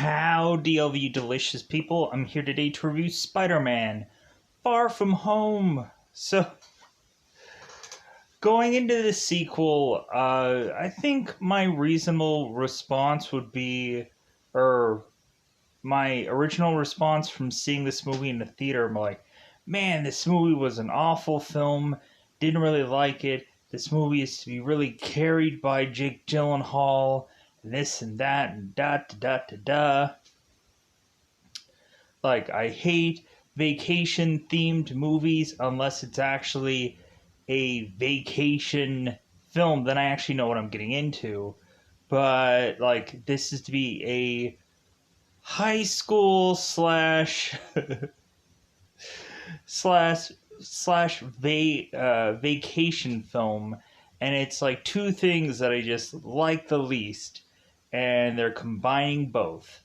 Howdy, all of you delicious people. I'm here today to review Spider-Man Far From Home. So, going into the sequel, I think my reasonable response would be, or my original response from seeing this movie in the theater, I'm like, man, this movie was an awful film. Didn't really like it. This movie is to be really carried by Jake Gyllenhaal. This and that and da da da da. Like, I hate vacation themed movies unless it's actually a vacation film. Then I actually know what I'm getting into. But like, this is to be a high school slash vacation film, and it's like two things that I just like the least, and they're combining both.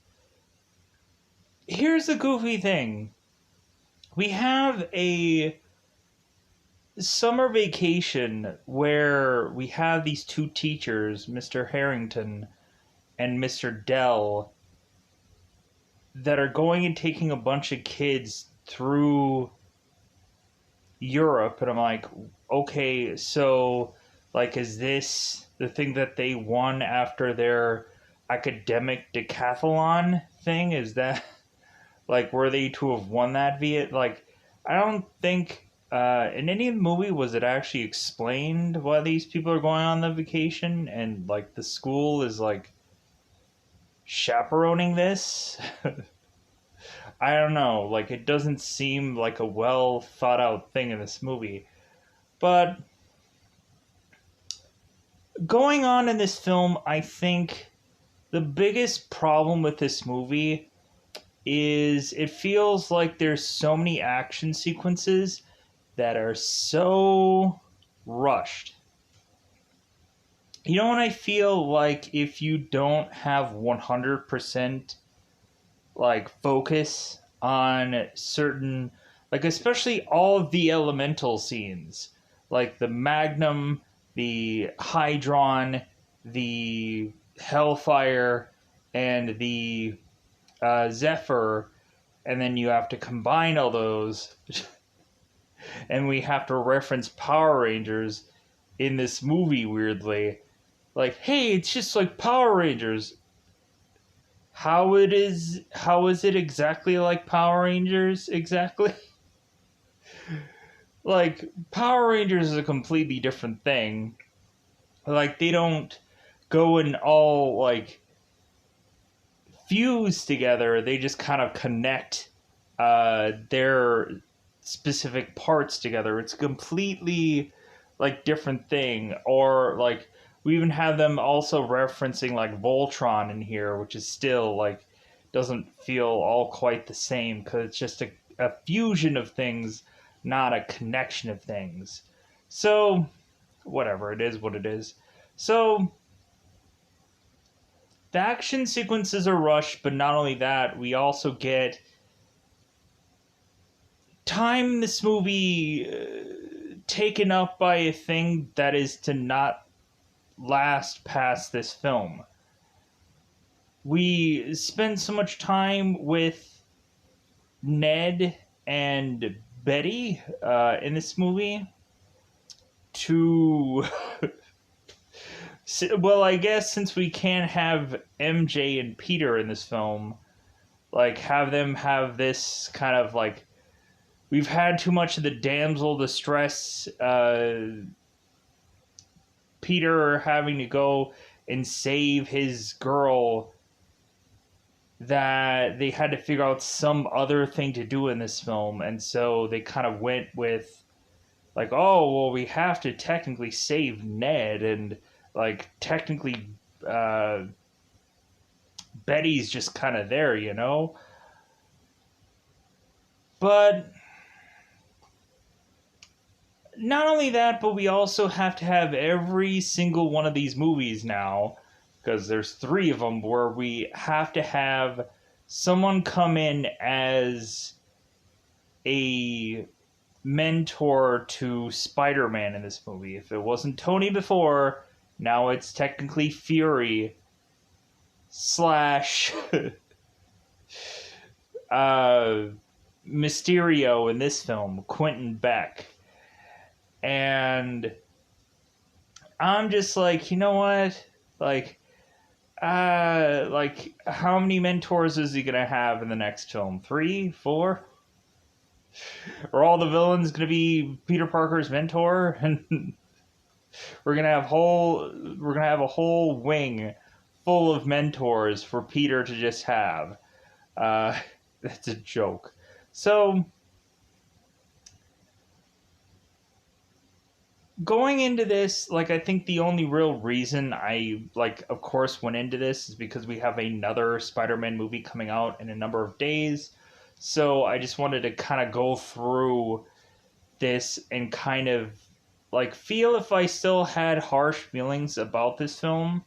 Here's the goofy thing. We have a summer vacation where we have these two teachers, Mr. Harrington and Mr. Dell, that are going and taking a bunch of kids through Europe, and I'm like, okay, so like, is this the thing that they won after their academic decathlon thing? Is that like, were they to have won that via, like, I don't think in any of the movie was it actually explained why these people are going on the vacation, and like the school is like chaperoning this. I don't know, like, it doesn't seem like a well thought out thing in this movie. But going on in this film, I think the biggest problem with this movie is it feels like there's so many action sequences that are so rushed. You know what I feel like, if you don't have 100% like focus on certain, like, especially all of the elemental scenes, like the Magnum, the Hydron, the Hellfire, and the Zephyr, and then you have to combine all those, and we have to reference Power Rangers in this movie weirdly. Like, hey, it's just like Power Rangers. How is it exactly like Power Rangers exactly? Like, Power Rangers is a completely different thing. Like, they don't go and all like fuse together. They just kind of connect their specific parts together. It's a completely like different thing. Or like, we even have them also referencing like Voltron in here, which is still like, doesn't feel all quite the same, because it's just a fusion of things, not a connection of things. So whatever, it is what it is. So the action sequences are rushed, but not only that, we also get time in this movie taken up by a thing that is to not last past this film. We spend so much time with Ned and Betty in this movie to well, I guess since we can't have MJ and Peter in this film, like, have them have this kind of like, we've had too much of the damsel distress, Peter having to go and save his girl, that they had to figure out some other thing to do in this film. And so they kind of went with like, oh, well, we have to technically save Ned, and like, technically Betty's just kind of there, you know? But not only that, but we also have to have every single one of these movies now, because there's 3 of them, where we have to have someone come in as a mentor to Spider-Man in this movie. If it wasn't Tony before, now it's technically Fury slash Mysterio in this film, Quentin Beck. And I'm just like, you know what? Like how many mentors is he gonna have in the next film? 3, 4? Are all the villains gonna be Peter Parker's mentor? And we're gonna have a whole wing full of mentors for Peter to just have. Uh, that's a joke. So going into this, like, I think the only real reason I, like, of course, went into this is because we have another Spider-Man movie coming out in a number of days. So I just wanted to kind of go through this and kind of, like, feel if I still had harsh feelings about this film.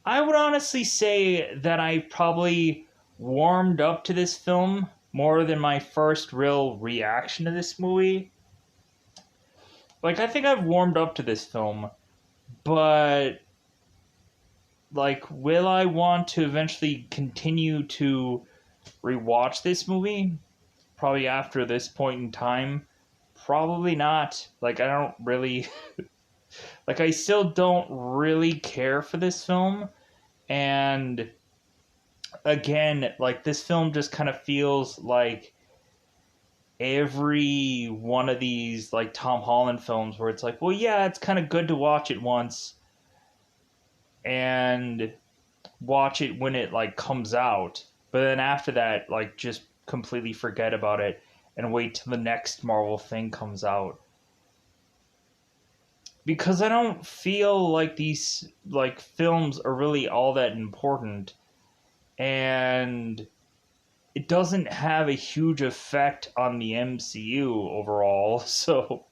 I would honestly say that I probably warmed up to this film more than my first real reaction to this movie. Like, I think I've warmed up to this film, but, like, will I want to eventually continue to rewatch this movie? Probably after this point in time. Probably not. Like, I don't really... like, I still don't really care for this film. And, again, like, this film just kind of feels like every one of these, like, Tom Holland films where it's like, well, yeah, it's kind of good to watch it once and watch it when it, like, comes out, but then after that, like, just completely forget about it and wait till the next Marvel thing comes out, because I don't feel like these, like, films are really all that important, and it doesn't have a huge effect on the MCU overall. So,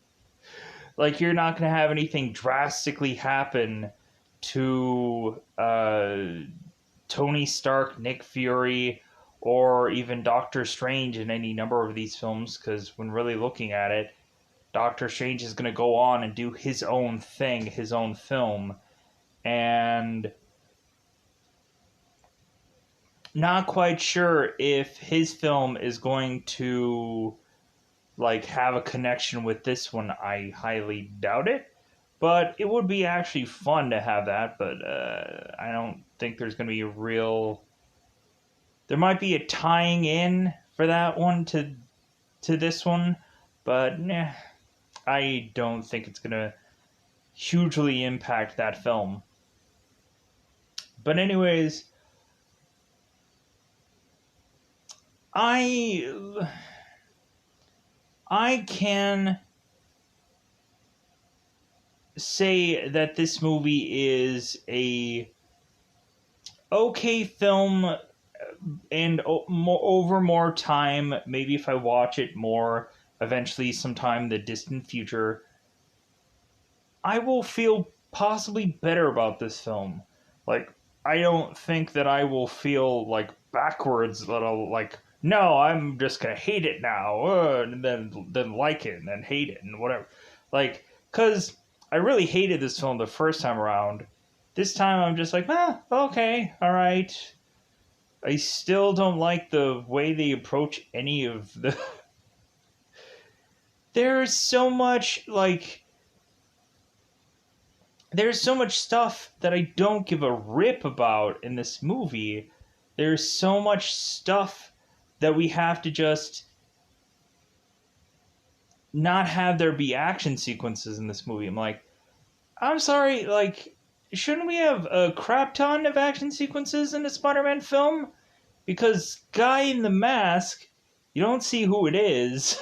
like, you're not going to have anything drastically happen to Tony Stark, Nick Fury, or even Doctor Strange in any number of these films, because when really looking at it, Doctor Strange is going to go on and do his own thing, his own film, and not quite sure if his film is going to, like, have a connection with this one. I highly doubt it, but it would be actually fun to have that. But I don't think there's going to be a real... There might be a tying in for that one to this one, but nah, I don't think it's going to hugely impact that film. But anyways, I can say that this movie is a okay film, and over more time, maybe if I watch it more eventually sometime in the distant future, I will feel possibly better about this film. Like, I don't think that I will feel, like, backwards, that I'll, like, no, I'm just gonna hate it now, and then like it, and then hate it, and whatever. Like, because I really hated this film the first time around. This time I'm just like, okay, alright. I still don't like the way they approach any of the... There's so much, like... There's so much stuff that I don't give a rip about in this movie. There's so much stuff that we have to just not have there be action sequences in this movie. I'm like, I'm sorry, like, shouldn't we have a crap ton of action sequences in a Spider-Man film? Because guy in the mask, you don't see who it is.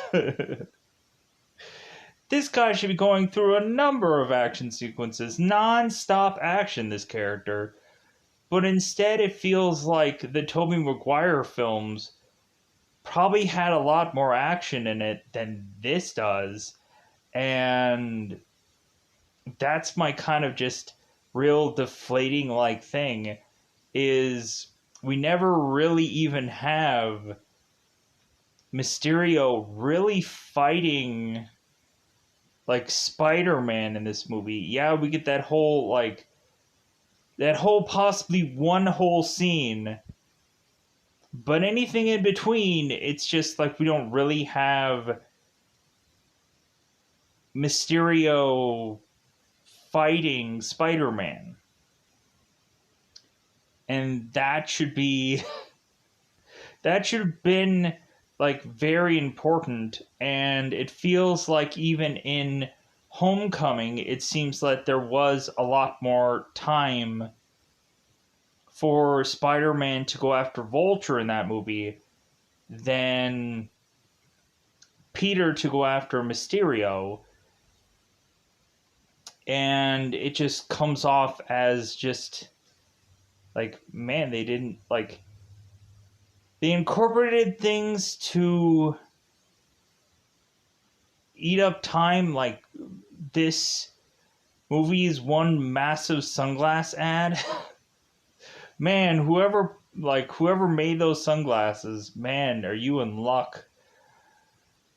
This guy should be going through a number of action sequences, non-stop action, this character. But instead it feels like the Tobey Maguire films probably had a lot more action in it than this does. And that's my kind of just real deflating, like, thing, is we never really even have Mysterio really fighting, like, Spider-Man in this movie. Yeah, we get that whole, like, that whole possibly one whole scene But anything in between, it's just like we don't really have Mysterio fighting Spider-Man. And that should be that should have been like very important, and it feels like even in Homecoming it seems like there was a lot more time for Spider-Man to go after Vulture in that movie than Peter to go after Mysterio, and it just comes off as just like, man, they didn't like, they incorporated things to eat up time. Like, this movie is one massive sunglass ad. Man, whoever made those sunglasses, man, are you in luck?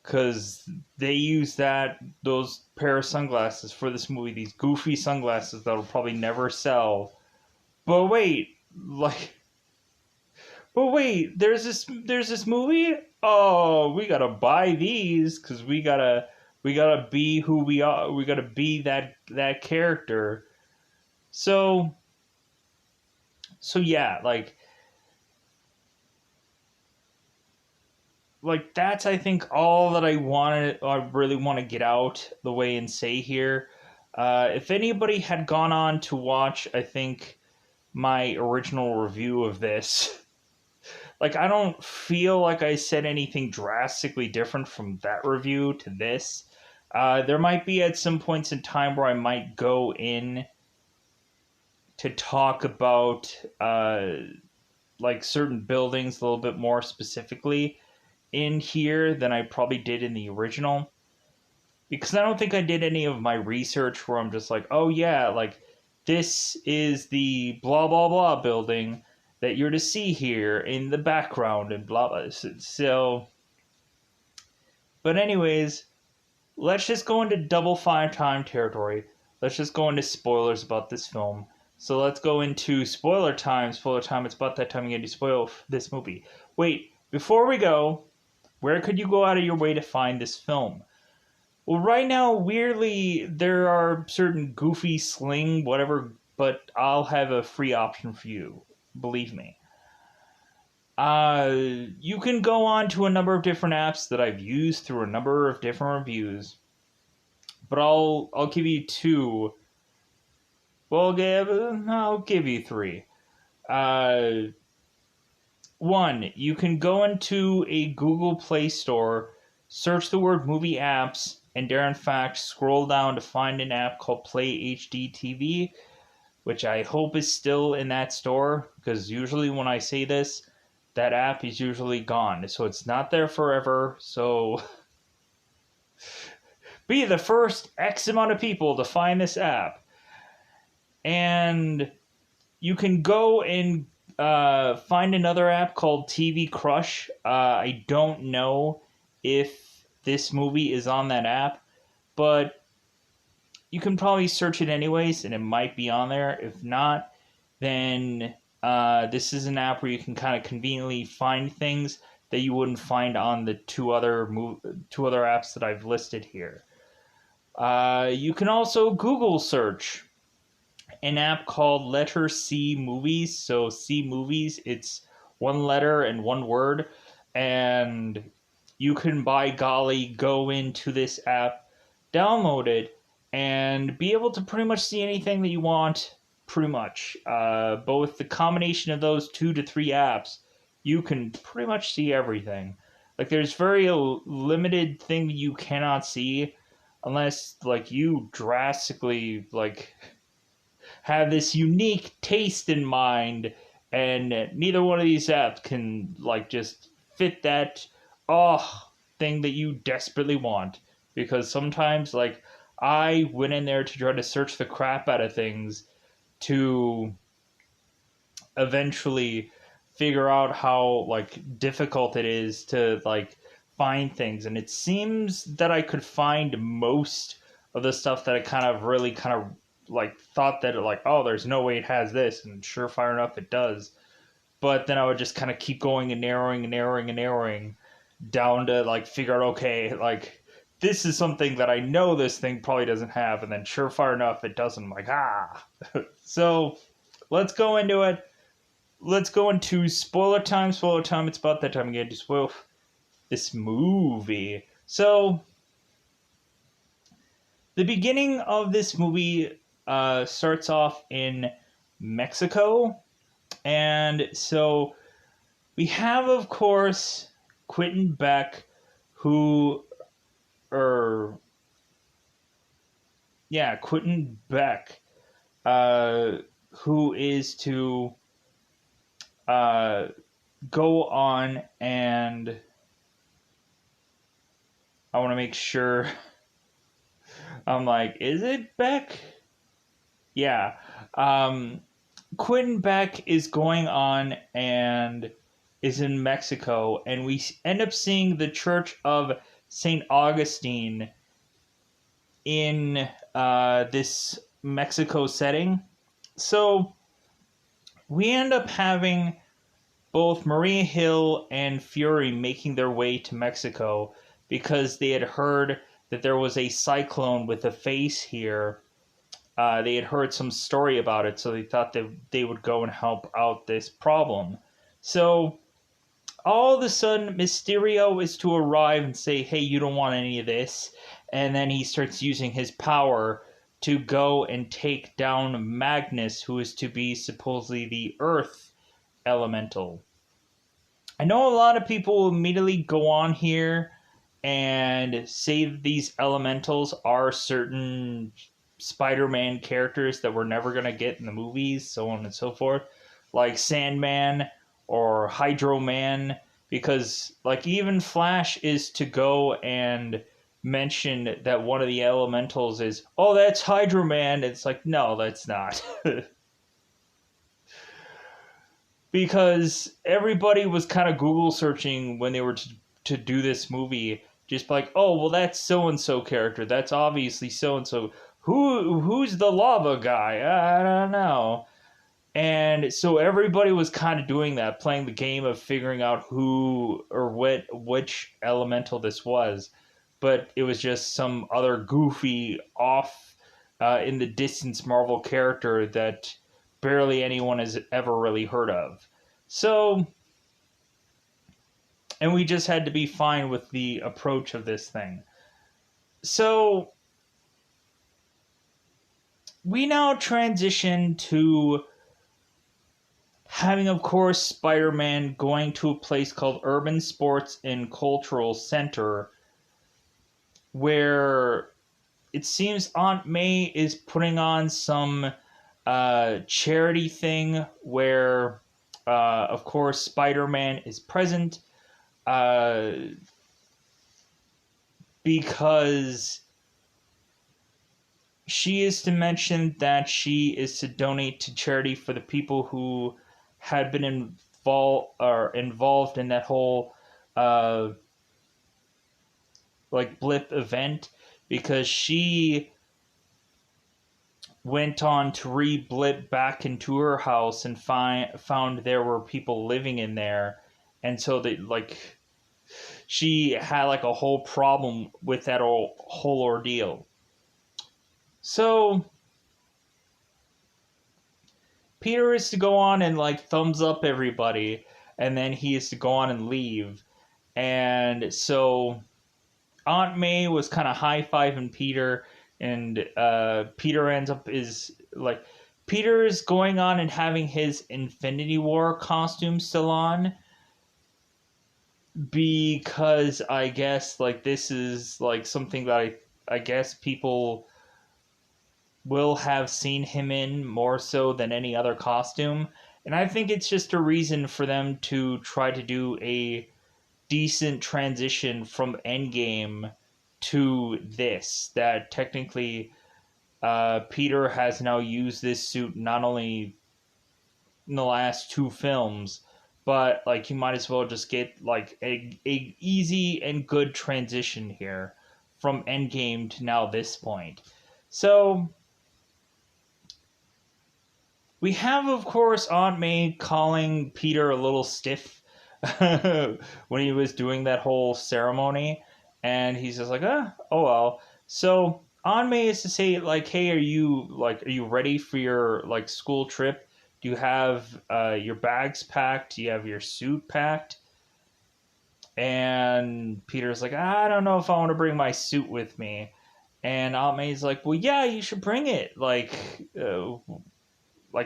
Because they use those pair of sunglasses for this movie, these goofy sunglasses that'll probably never sell. But wait, like, there's this movie. Oh, we gotta buy these because we gotta be who we are. We gotta be that character. So yeah, like that's, I think, all that I really want to get out the way and say here. If anybody had gone on to watch, I think, my original review of this, like, I don't feel like I said anything drastically different from that review to this. There might be at some points in time where I might go in to talk about like certain buildings a little bit more specifically in here than I probably did in the original, because I don't think I did any of my research where I'm just like, oh yeah, like, this is the blah blah blah building that you're to see here in the background and blah blah. So, but anyways, let's just go into double five time territory. Let's just go into spoilers about this film. So let's go into spoiler time. Spoiler time. It's about that time again to spoil this movie. Wait, before we go, where could you go out of your way to find this film? Well, right now, weirdly, there are certain goofy sling, whatever, but I'll have a free option for you. Believe me. You can go on to a number of different apps that I've used through a number of different reviews, but I'll give you two. Well, I'll give you three. Uh, One, you can go into a Google Play Store, search the word movie apps, and there, in fact, scroll down to find an app called Play HD TV, which I hope is still in that store, because usually when I say this, that app is usually gone. So it's not there forever. So be the first X amount of people to find this app. And you can go and find another app called TV Crush. I don't know if this movie is on that app, but you can probably search it anyways, and it might be on there. If not, then this is an app where you can kind of conveniently find things that you wouldn't find on the two other apps that I've listed here. You can also Google search an app called Letter C Movies. So C Movies, it's one letter and one word, and you can, by golly, go into this app, download it, and be able to pretty much see anything that you want. Pretty much, both the combination of those 2 to 3 apps, you can pretty much see everything. Like, there's very limited thing you cannot see unless, like, you drastically, like, have this unique taste in mind, and neither one of these apps can, like, just fit that thing that you desperately want. Because sometimes, like, I went in there to try to search the crap out of things to eventually figure out how, like, difficult it is to, like, find things, and it seems that I could find most of the stuff that I really like thought that, like, oh, there's no way it has this, and surefire enough it does. but then I would just kind of keep going and narrowing down to like figure out, okay, like this is something that I know this thing probably doesn't have, and then surefire enough it doesn't. I'm like, So let's go into it. Let's go into spoiler time. It's about that time again to spoil this movie. So the beginning of this movie starts off in Mexico. And so we have, of course, Quentin Beck, Quentin Beck, who is to go on, and I want to make sure. I'm like, is it Beck? Yeah. Quentin Beck is going on and is in Mexico, and we end up seeing the Church of St. Augustine in this Mexico setting. So we end up having both Maria Hill and Fury making their way to Mexico because they had heard that there was a cyclone with a face here. They had heard some story about it, so they thought that they would go and help out this problem. So all of a sudden, Mysterio is to arrive and say, hey, you don't want any of this. And then he starts using his power to go and take down Magnus, who is to be supposedly the Earth elemental. I know a lot of people will immediately go on here and say that these elementals are certain Spider-Man characters that we're never going to get in the movies, so on and so forth, like Sandman or Hydro Man, because like even Flash is to go and mention that one of the elementals is, oh, that's Hydro Man. It's like, no, that's not. Because everybody was kind of Google searching when they were to do this movie, just like, oh, well, that's so-and-so character. That's obviously so-and-so. Who's the lava guy? I don't know. And so everybody was kind of doing that, playing the game of figuring out who or which elemental this was. But it was just some other goofy, off in the distance Marvel character that barely anyone has ever really heard of. So, and we just had to be fine with the approach of this thing. So we now transition to having, of course, Spider-Man going to a place called Urban Sports and Cultural Center, where it seems Aunt May is putting on some charity thing where, of course, Spider-Man is present because she is to mention that she is to donate to charity for the people who had been involved in that whole like blip event, because she went on to re-blip back into her house and found there were people living in there, and so they like she had like a whole problem with that whole ordeal. So Peter is to go on and like thumbs up everybody, and then he is to go on and leave. And so Aunt May was kind of high-fiving Peter, and Peter ends up Peter is going on and having his Infinity War costume still on, because I guess like this is like something that I guess people will have seen him in more so than any other costume. And I think it's just a reason for them to try to do a decent transition from Endgame to this, that technically Peter has now used this suit not only in the last two films, but like you might as well just get like a easy and good transition here from Endgame to now this point. So We have, of course, Aunt May calling Peter a little stiff when he was doing that whole ceremony, and he's just like, oh well. So Aunt May is to say, like, hey, are you ready for your like school trip? Do you have your bags packed? Do you have your suit packed? And Peter's like, I don't know if I want to bring my suit with me. And Aunt May's like, well, yeah, you should bring it. Like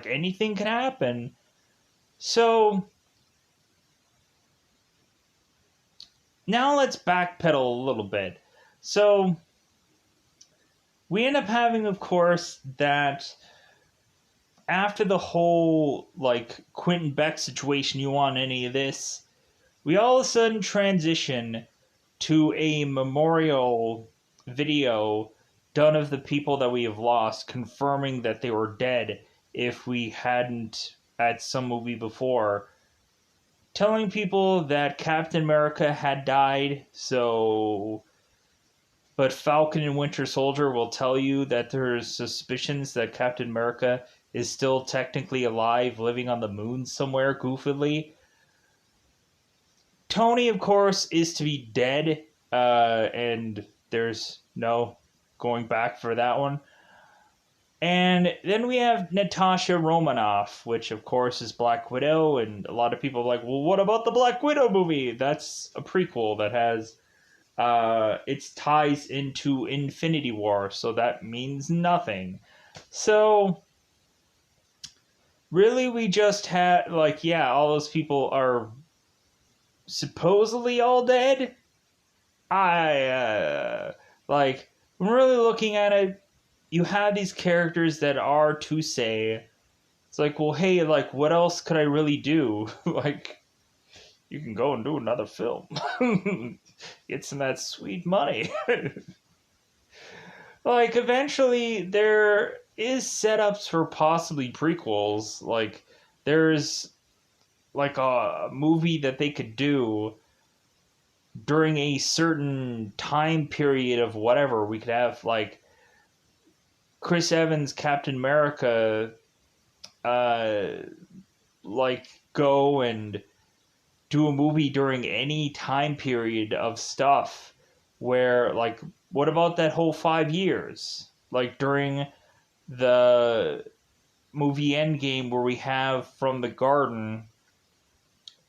anything can happen. So now let's backpedal a little bit. So we end up having, of course, that after the whole like Quentin Beck situation, you want any of this? We all of a sudden transition to a memorial video done of the people that we have lost, confirming that they were dead if we hadn't at some movie before, telling people that Captain America had died, but Falcon and Winter Soldier will tell you that there's suspicions that Captain America is still technically alive, living on the moon somewhere goofily. Tony, of course, is to be dead, and there's no going back for that one. And then we have Natasha Romanoff, which, of course, is Black Widow, and a lot of people are like, well, what about the Black Widow movie? That's a prequel that has its ties into Infinity War, so that means nothing. So really, we just had, like, yeah, all those people are supposedly all dead. Like, I'm really looking at it, you have these characters that are to say, it's like, well, hey, like, what else could I really do? Like, you can go and do another film. Get some of that sweet money. Like, eventually, there is setups for possibly prequels. Like, there's, like, a movie that they could do during a certain time period of whatever. We could have, like, Chris Evans, Captain America, like, go and do a movie during any time period of stuff where, like, what about that whole 5 years? Like, during the movie Endgame, where we have from the garden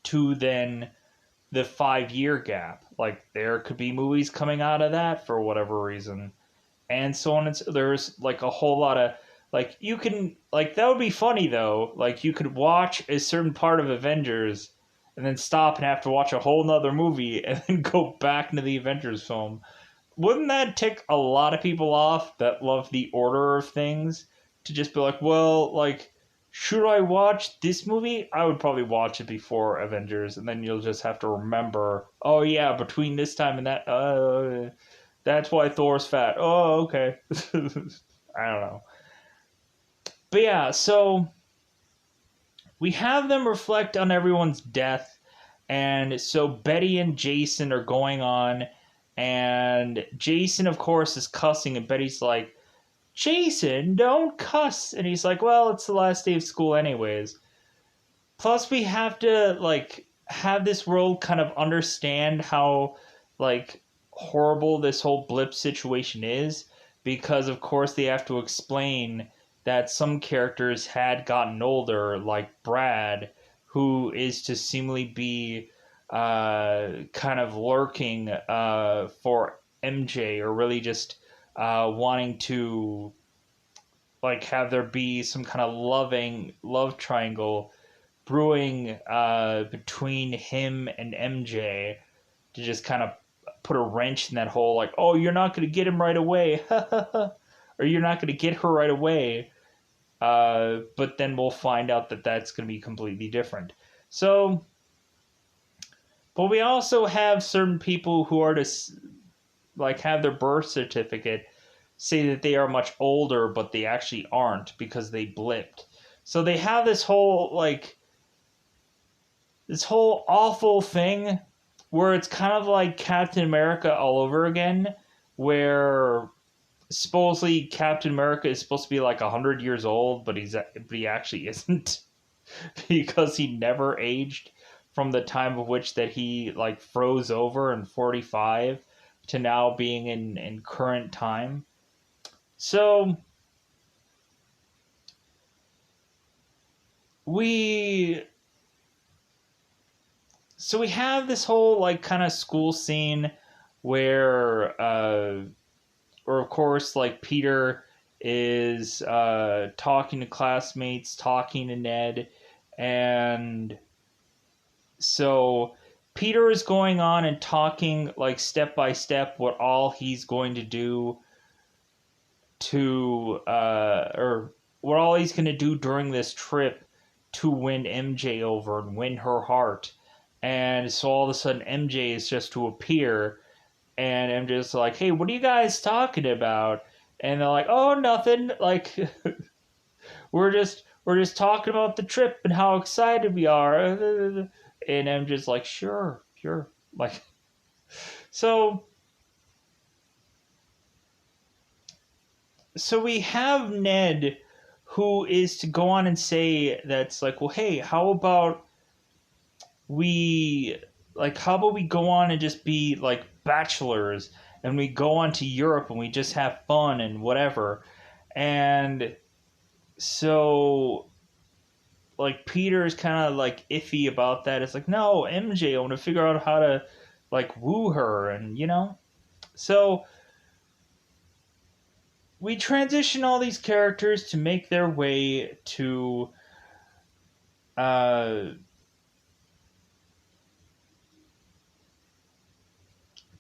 to then the 5 year gap. Like, there could be movies coming out of that for whatever reason. And so on. There's, like, a whole lot of, like, you can, like, that would be funny, though. Like, you could watch a certain part of Avengers and then stop and have to watch a whole nother movie and then go back into the Avengers film. Wouldn't that tick a lot of people off that love the order of things? To just be like, well, like, should I watch this movie? I would probably watch it before Avengers, and then you'll just have to remember, oh yeah, between this time and that, that's why Thor's fat. Oh, okay. I don't know. But yeah, so we have them reflect on everyone's death, and so Betty and Jason are going on, and Jason, of course, is cussing, and Betty's like, Jason, don't cuss. And he's like, well, it's the last day of school anyways. Plus, we have to, like, have this world kind of understand how, like, horrible this whole blip situation is, because, of course, they have to explain that some characters had gotten older, like Brad, who is to seemingly be kind of lurking for MJ, or really just wanting to, like, have there be some kind of loving love triangle brewing between him and MJ, to just kind of put a wrench in that whole, like, oh, you're not going to get him right away, or you're not going to get her right away, but then we'll find out that that's going to be completely different. So, but we also have certain people who are to, like, have their birth certificate say that they are much older, but they actually aren't because they blipped. So they have this whole, like, this whole awful thing where it's kind of like Captain America all over again, where supposedly Captain America is supposed to be like 100 years old, but he actually isn't because he never aged from the time of which that he like froze over in 45 to now being in current time. So we we have this whole like kind of school scene where or of course like Peter is talking to classmates, talking to Ned, and so Peter is going on and talking like step by step what all he's going to do to or what all he's going to do during this trip to win MJ over and win her heart. And so all of a sudden MJ is just to appear, and MJ's like, "Hey, what are you guys talking about?" And they're like, "Oh, nothing. Like we're just talking about the trip and how excited we are." And MJ's like, "Sure, sure." Like so we have Ned who is to go on and say that's like, "Well, hey, we how about we go on and just be like bachelors and we go on to Europe and we just have fun and whatever." And so like Peter is kind of like iffy about that. It's like, "No, MJ, I want to figure out how to like woo her," and so we transition all these characters to make their way uh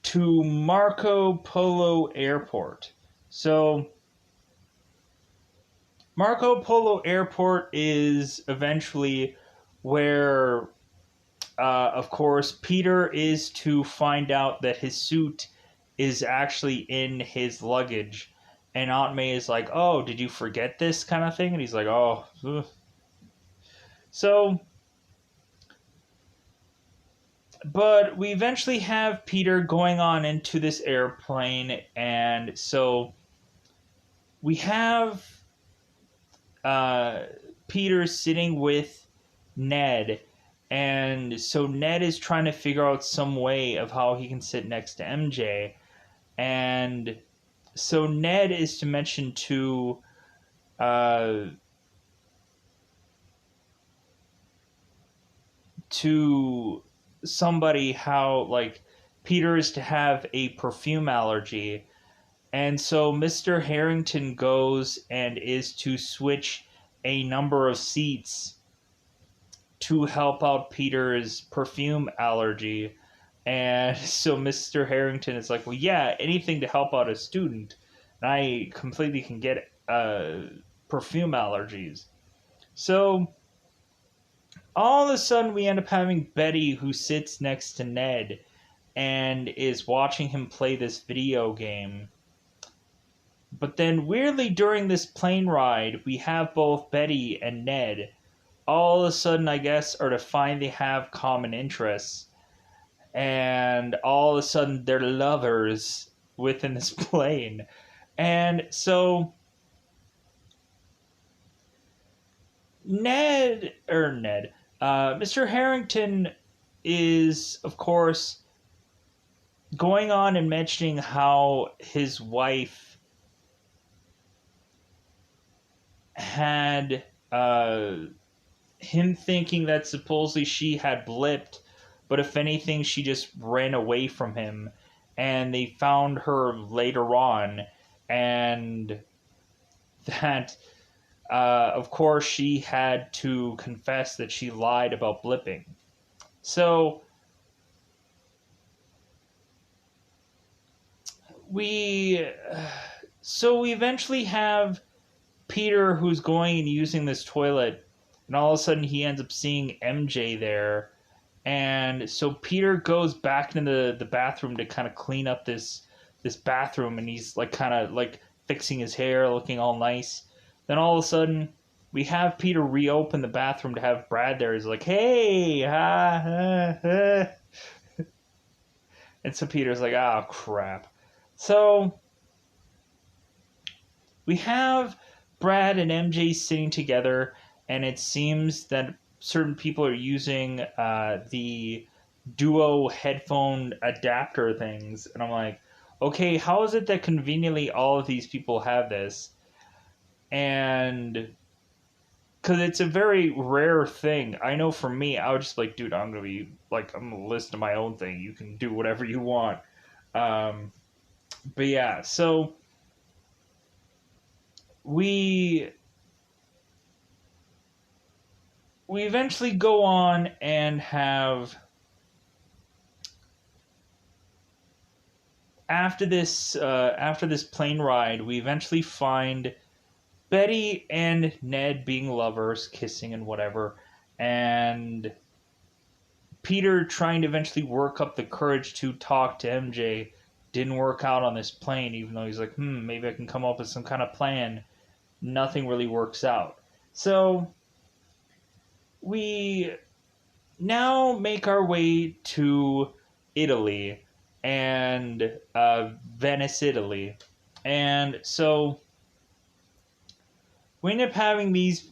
to Marco Polo Airport. So Marco Polo Airport is eventually where, of course, Peter is to find out that his suit is actually in his luggage. And Aunt May is like, "Oh, did you forget this?" kind of thing. And he's like, "Oh." Ugh. So, but we eventually have Peter going on into this airplane. And so we have uh, Peter sitting with Ned, and so Ned is trying to figure out some way of how he can sit next to MJ, and so Ned is to mention uh, to somebody how like Peter is to have a perfume allergy. And so Mr. Harrington goes and is to switch a number of seats to help out Peter's perfume allergy. And so Mr. Harrington is like, "Well, yeah, anything to help out a student. And I completely can get perfume allergies." So all of a sudden, we end up having Betty who sits next to Ned and is watching him play this video game. But then, weirdly, during this plane ride, we have both Betty and Ned all of a sudden, I guess, are to find they have common interests. And all of a sudden, they're lovers within this plane. And so, Mr. Harrington is, of course, going on and mentioning how his wife had him thinking that supposedly she had blipped, but if anything, she just ran away from him, and they found her later on, and that, of course, she had to confess that she lied about blipping. So we eventually have Peter who's going and using this toilet, and all of a sudden he ends up seeing MJ there. And so Peter goes back into the bathroom to kind of clean up this bathroom, and he's like kind of like fixing his hair, looking all nice. Then all of a sudden we have Peter reopen the bathroom to have Brad there. He's like, "Hey, and so Peter's like, "Oh crap." So we have Brad and MJ sitting together, and it seems that certain people are using the duo headphone adapter things, and I'm like, okay, how is it that conveniently all of these people have this? And because it's a very rare thing. I know for me, I would just like, dude, I'm gonna listen to my own thing. You can do whatever you want. Um, but yeah, so we we eventually go on and have after this plane ride, we eventually find Betty and Ned being lovers, kissing and whatever, and Peter trying to eventually work up the courage to talk to MJ didn't work out on this plane, even though he's like, maybe I can come up with some kind of plan. Nothing really works out. So we now make our way to Italy and Venice, Italy. And so we end up having these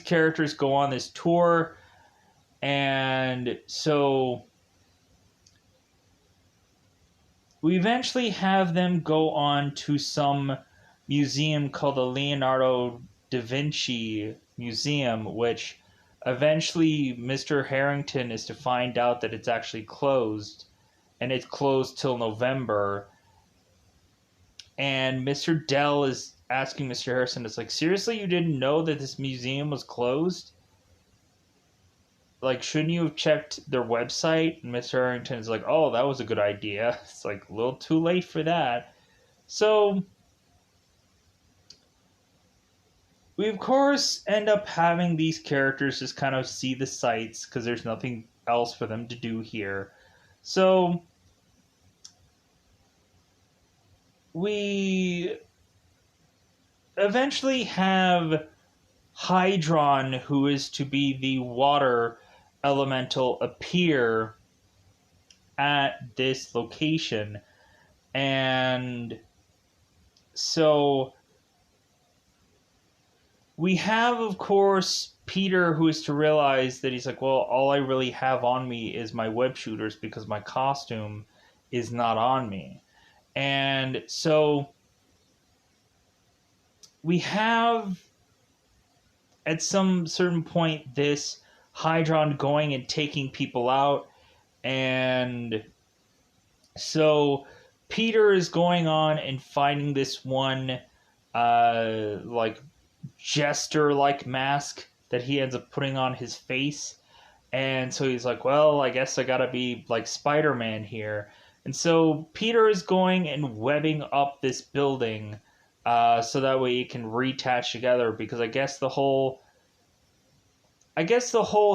characters go on this tour, and so we eventually have them go on to some museum called the Leonardo da Vinci Museum, which eventually Mr. Harrington is to find out that it's actually closed, and it's closed till November. And Mr. Dell is asking Mr. Harrison, it's like, seriously, you didn't know that this museum was closed? Like, shouldn't you have checked their website? And Mr. Harrington is like, oh, that was a good idea. It's like a little too late for that. So we, of course, end up having these characters just kind of see the sights because there's nothing else for them to do here. So we eventually have Hydron, who is to be the water elemental, appear at this location. And so we have, of course, Peter, who is to realize that he's like, well, all I really have on me is my web shooters because my costume is not on me. And so we have, at some certain point, this Hydron going and taking people out. And so Peter is going on and finding this one, like, jester-like mask that he ends up putting on his face. And so he's like, well, I guess I gotta be like Spider-Man here. And so Peter is going and webbing up this building so that way it can reattach together, because I guess the whole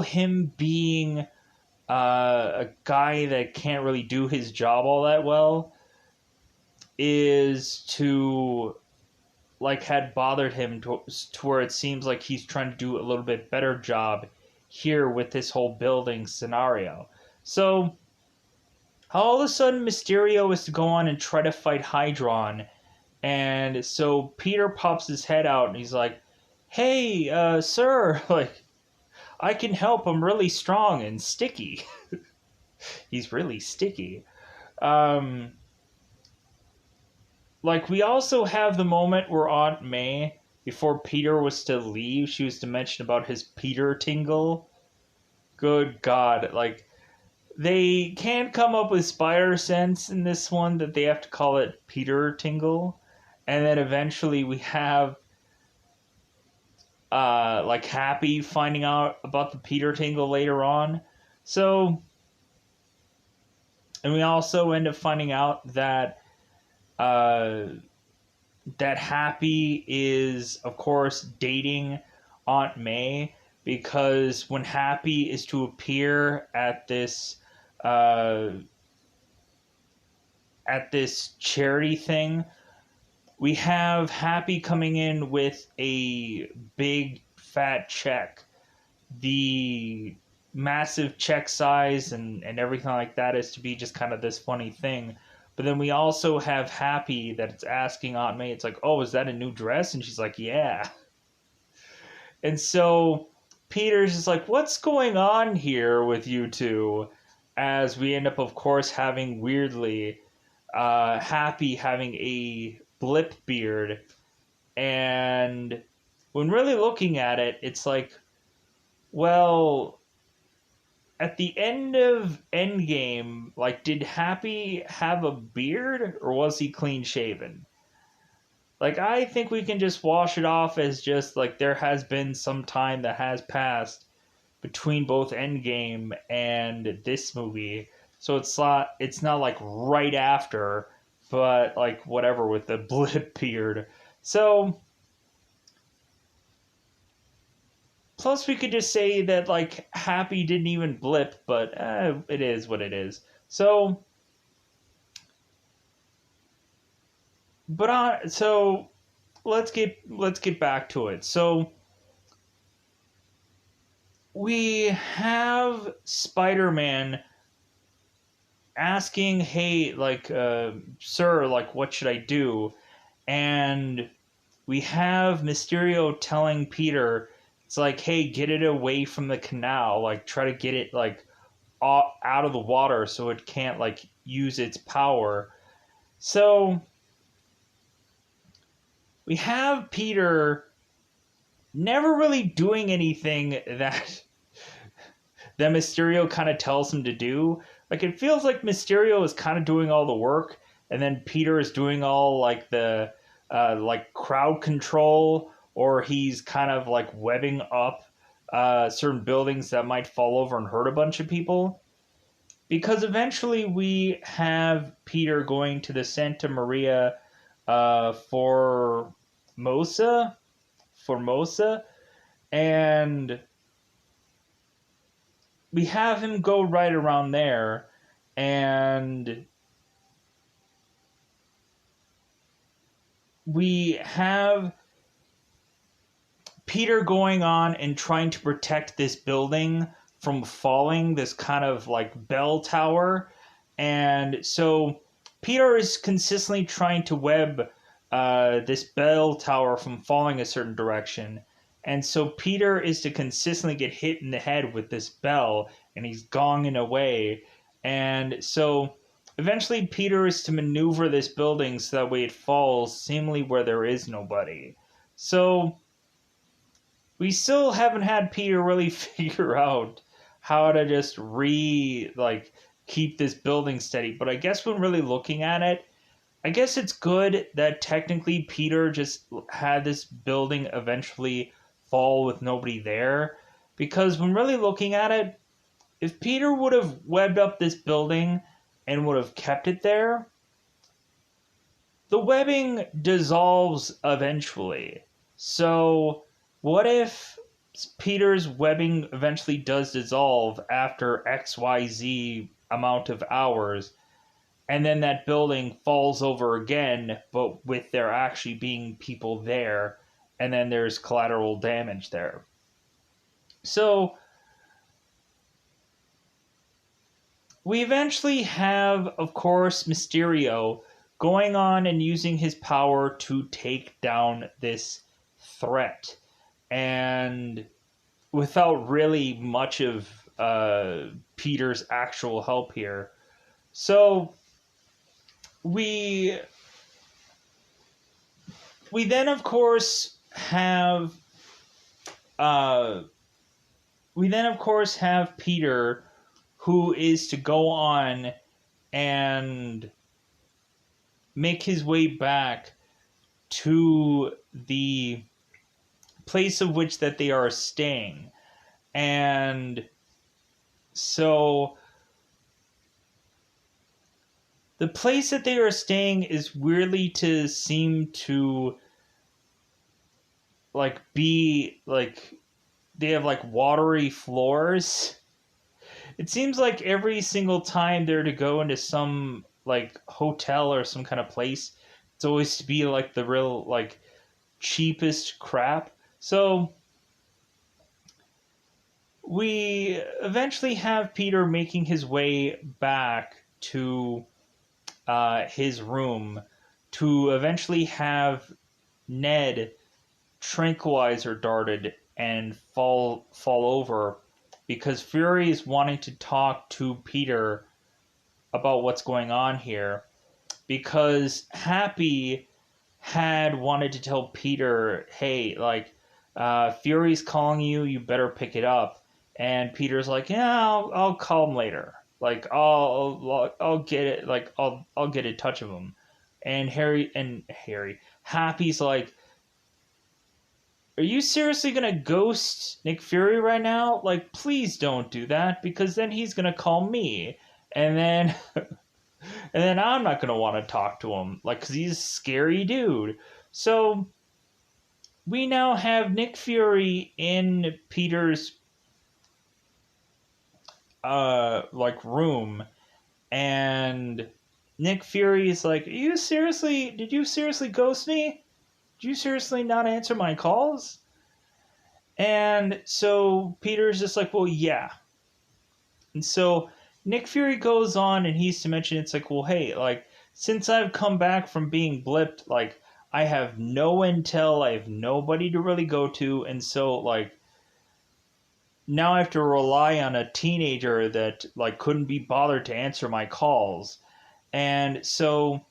him being a guy that can't really do his job all that well is to, like, had bothered him to where it seems like he's trying to do a little bit better job here with this whole building scenario. So all of a sudden Mysterio is to go on and try to fight Hydron, and so Peter pops his head out and he's like, hey, sir, like, I can help, I'm really strong and sticky. He's really sticky. Like, we also have the moment where Aunt May, before Peter was to leave, she was to mention about his Peter tingle. Good God. Like, they can't come up with spider sense in this one that they have to call it Peter tingle. And then eventually we have, like, Happy finding out about the Peter tingle later on. So, and we also end up finding out that that Happy is, of course, dating Aunt May, because when Happy is to appear at this charity thing, we have Happy coming in with a big fat check. The massive check size and everything like that is to be just kind of this funny thing. But then we also have Happy that's asking Aunt May, it's like, oh, is that a new dress? And she's like, yeah. And so Peter's just like, what's going on here with you two? As we end up, of course, having weirdly Happy having a blip beard. And when really looking at it, it's like, well, at the end of Endgame, like, did Happy have a beard or was he clean shaven? Like, I think we can just wash it off as just like there has been some time that has passed between both Endgame and this movie. So it's not like right after, but like whatever with the blip beard. So plus we could just say that like Happy didn't even blip, but it is what it is. So so let's get back to it. So we have Spider-Man asking, hey, like, sir, like, what should I do? And we have Mysterio telling Peter, it's like, hey, get it away from the canal. Like, try to get it, like, out of the water so it can't, like, use its power. So we have Peter never really doing anything that Mysterio kind of tells him to do. Like, it feels like Mysterio is kind of doing all the work, and then Peter is doing all like the like crowd control, or he's kind of like webbing up certain buildings that might fall over and hurt a bunch of people. Because eventually we have Peter going to the Santa Maria Formosa, and we have him go right around there, and we have Peter going on and trying to protect this building from falling, this kind of like bell tower. And so Peter is consistently trying to web this bell tower from falling a certain direction. And so Peter is to consistently get hit in the head with this bell, and he's gonging away. And so eventually Peter is to maneuver this building so that way it falls seemingly where there is nobody. So we still haven't had Peter really figure out how to just keep this building steady. But I guess when really looking at it, I guess it's good that technically Peter just had this building eventually fall with nobody there. Because when really looking at it, if Peter would have webbed up this building and would have kept it there, the webbing dissolves eventually. So what if Peter's webbing eventually does dissolve after XYZ amount of hours, and then that building falls over again, but with there actually being people there, and then there's collateral damage there. So we eventually have, of course, Mysterio going on and using his power to take down this threat. And without really much of Peter's actual help here. So we then of course have Peter, who is to go on and make his way back to the place of which that they are staying. And so the place that they are staying is weirdly to seem to like be like they have like watery floors. It seems like every single time they're to go into some like hotel or some kind of place, it's always to be like the real like cheapest crap. So we eventually have Peter making his way back to his room to eventually have Ned tranquilizer darted and fall over because Fury is wanting to talk to Peter about what's going on here, because Happy had wanted to tell Peter, hey, like, Fury's calling you, you better pick it up. And Peter's like, yeah, I'll call him later. Like, I'll get it. Like, I'll get in touch with him. And Happy's like, are you seriously gonna ghost Nick Fury right now? Like, please don't do that, because then he's gonna call me, and then and then I'm not gonna want to talk to him, like, because he's a scary dude. So we now have Nick Fury in Peter's like room, and Nick Fury is like, did you seriously ghost me? Did you seriously not answer my calls? And so Peter's just like, well, yeah. And so Nick Fury goes on and he's to mention, it's like, well, hey, like, since I've come back from being blipped, like, I have no intel, I have nobody to really go to, and so, like, now I have to rely on a teenager that, like, couldn't be bothered to answer my calls. And so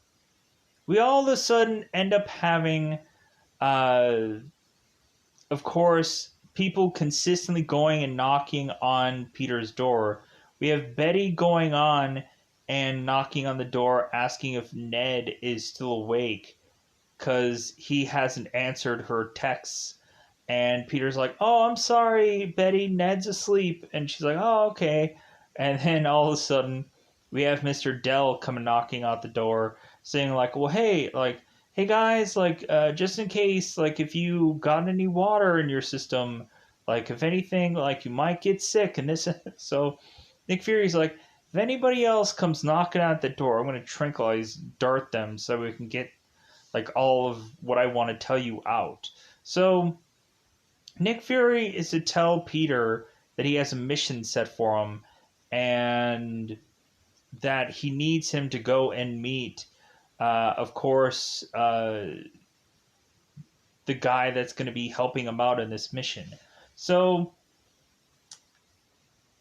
we all of a sudden end up having, of course, people consistently going and knocking on Peter's door. We have Betty going on and knocking on the door, asking if Ned is still awake because he hasn't answered her texts. And Peter's like, oh, I'm sorry, Betty, Ned's asleep. And she's like, oh, okay. And then all of a sudden, we have Mr. Dell coming knocking out the door, saying, like, well, hey, like, hey guys, like, just in case, like, if you got any water in your system, like, if anything, like, you might get sick. And this, so Nick Fury's like, if anybody else comes knocking at the door, I'm going to tranquilize, dart them so we can get, like, all of what I want to tell you out. So Nick Fury is to tell Peter that he has a mission set for him and that he needs him to go and meet, of course, the guy that's going to be helping him out in this mission. So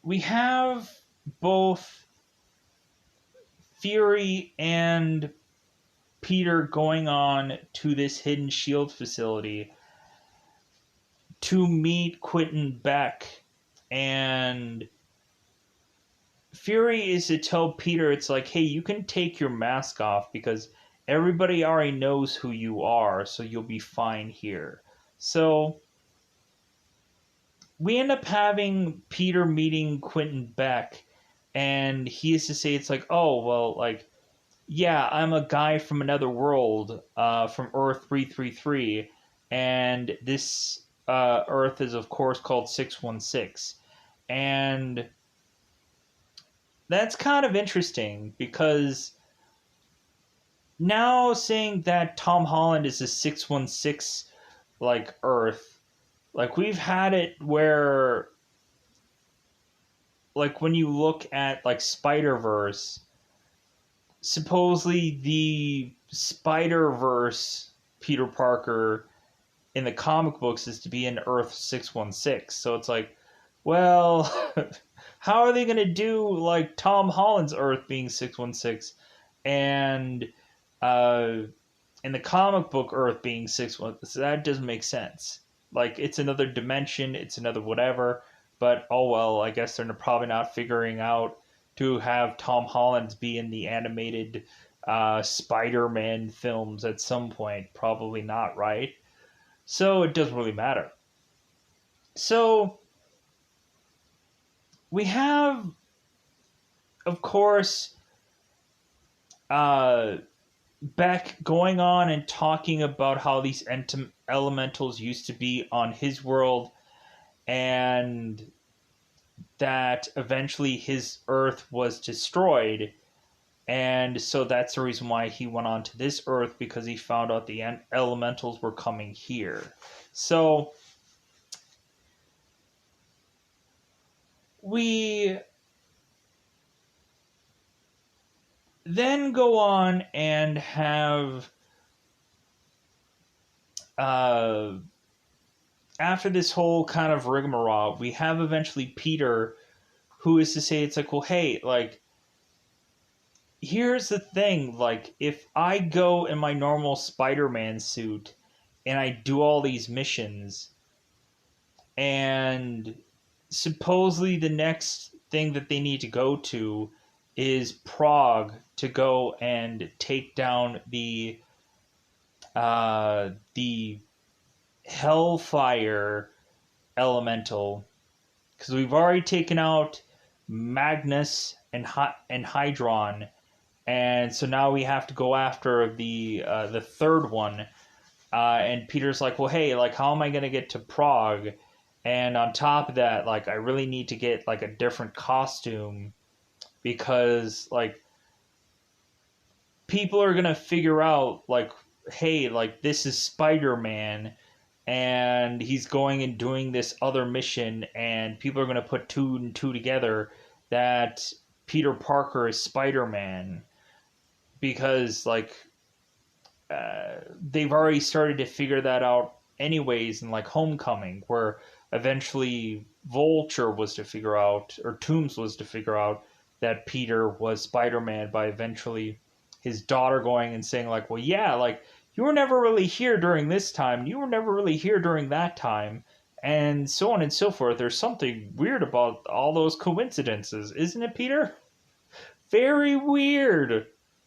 we have both Fury and Peter going on to this hidden shield facility to meet Quentin Beck, and Fury is to tell Peter, it's like, hey, you can take your mask off because everybody already knows who you are, so you'll be fine here. So we end up having Peter meeting Quentin Beck, and he is to say, it's like, oh, well, like, yeah, I'm a guy from another world, from Earth 333, and this Earth is, of course, called 616. And that's kind of interesting because now saying that Tom Holland is a 616 like Earth, like we've had it where, like, when you look at like Spider-Verse, supposedly the Spider-Verse Peter Parker in the comic books is to be in Earth 616. So it's like, well, how are they going to do like Tom Holland's Earth being 616 and in the comic book Earth being 616? So that doesn't make sense. Like, it's another dimension, it's another whatever, but oh well, I guess they're probably not figuring out to have Tom Holland be in the animated Spider-Man films at some point. Probably not, right? So it doesn't really matter. So we have, of course, Beck going on and talking about how these elementals used to be on his world, and that eventually his Earth was destroyed, and so that's the reason why he went on to this Earth, because he found out the elementals were coming here. So then go on and have after this whole kind of rigmarole, we have eventually Peter, who is to say, it's like, well, hey, like, here's the thing, like, if I go in my normal Spider-Man suit and I do all these missions, and supposedly the next thing that they need to go to is Prague to go and take down the Hellfire elemental, because we've already taken out Magnus and Hydron, and so now we have to go after the third one. And Peter's like, well, hey, like, how am I gonna get to Prague? And on top of that, like, I really need to get like a different costume because like people are gonna figure out like, hey, like this is Spider-Man and he's going and doing this other mission, and people are going to put two and two together that Peter Parker is Spider-Man because like they've already started to figure that out anyways in like Homecoming, where eventually Vulture was to figure out, or Toomes was to figure out that Peter was Spider-Man by eventually his daughter going and saying like, well, yeah, like you were never really here during this time, you were never really here during that time, and so on and so forth. There's something weird about all those coincidences, isn't it, Peter? Very weird.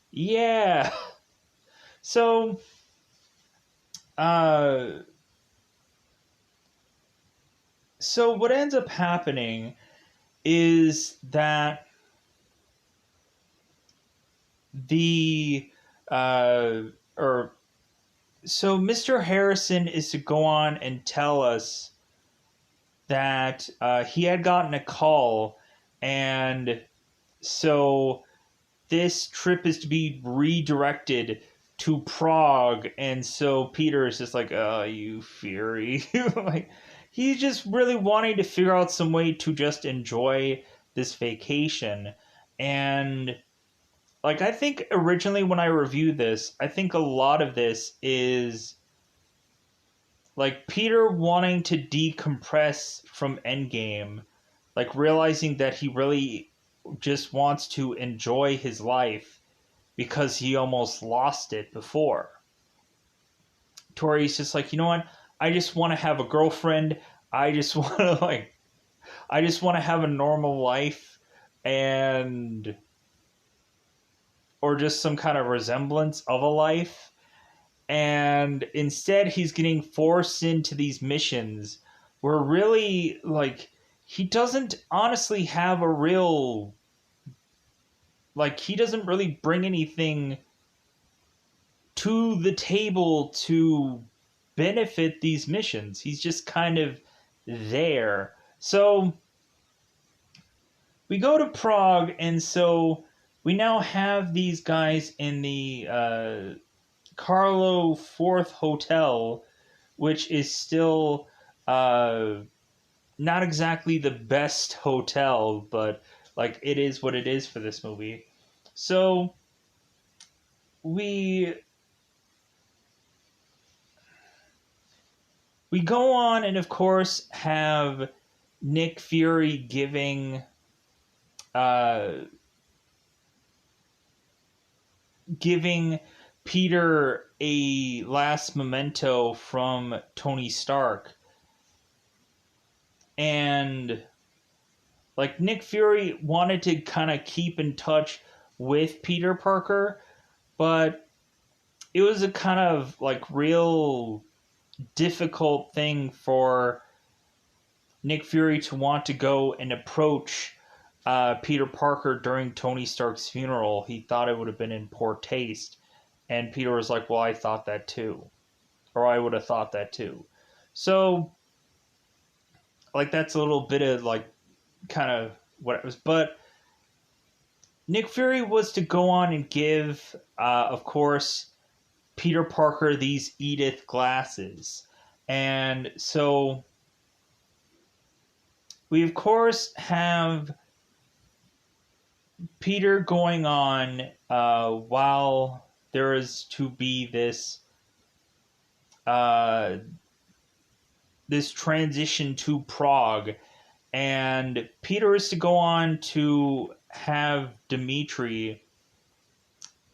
Yeah. So, uh, so what ends up happening is that the or so Mr. Harrison is to go on and tell us that he had gotten a call, and so this trip is to be redirected to Prague, and so Peter is just like, oh, you fury. Like, he's just really wanting to figure out some way to just enjoy this vacation. And like, I think originally when I reviewed this, I think a lot of this is like Peter wanting to decompress from Endgame, like realizing that he really just wants to enjoy his life because he almost lost it before. Tori's just like, you know what? I just want to have a girlfriend. I just want to like, I just want to have a normal life, and or just some kind of resemblance of a life. And instead, he's getting forced into these missions where really, like, he doesn't honestly have a real, like, he doesn't really bring anything to the table to benefit these missions. He's just kind of there. So we go to Prague, and so we now have these guys in the Carlo Fourth Hotel, which is still not exactly the best hotel, but like it is what it is for this movie. So we go on and of course have Nick Fury uh, giving Peter a last memento from Tony Stark. And like Nick Fury wanted to kind of keep in touch with Peter Parker, but it was a kind of like real difficult thing for Nick Fury to want to go and approach Peter Parker during Tony Stark's funeral. He thought it would have been in poor taste. And Peter was like, well, I thought that too. Or I would have thought that too. So, like, that's a little bit of, like, kind of what it was. But Nick Fury was to go on and give, of course, Peter Parker these Edith glasses. And so we, of course, have Peter going on while there is to be uh, this transition to Prague, and Peter is to go on to have Dmitri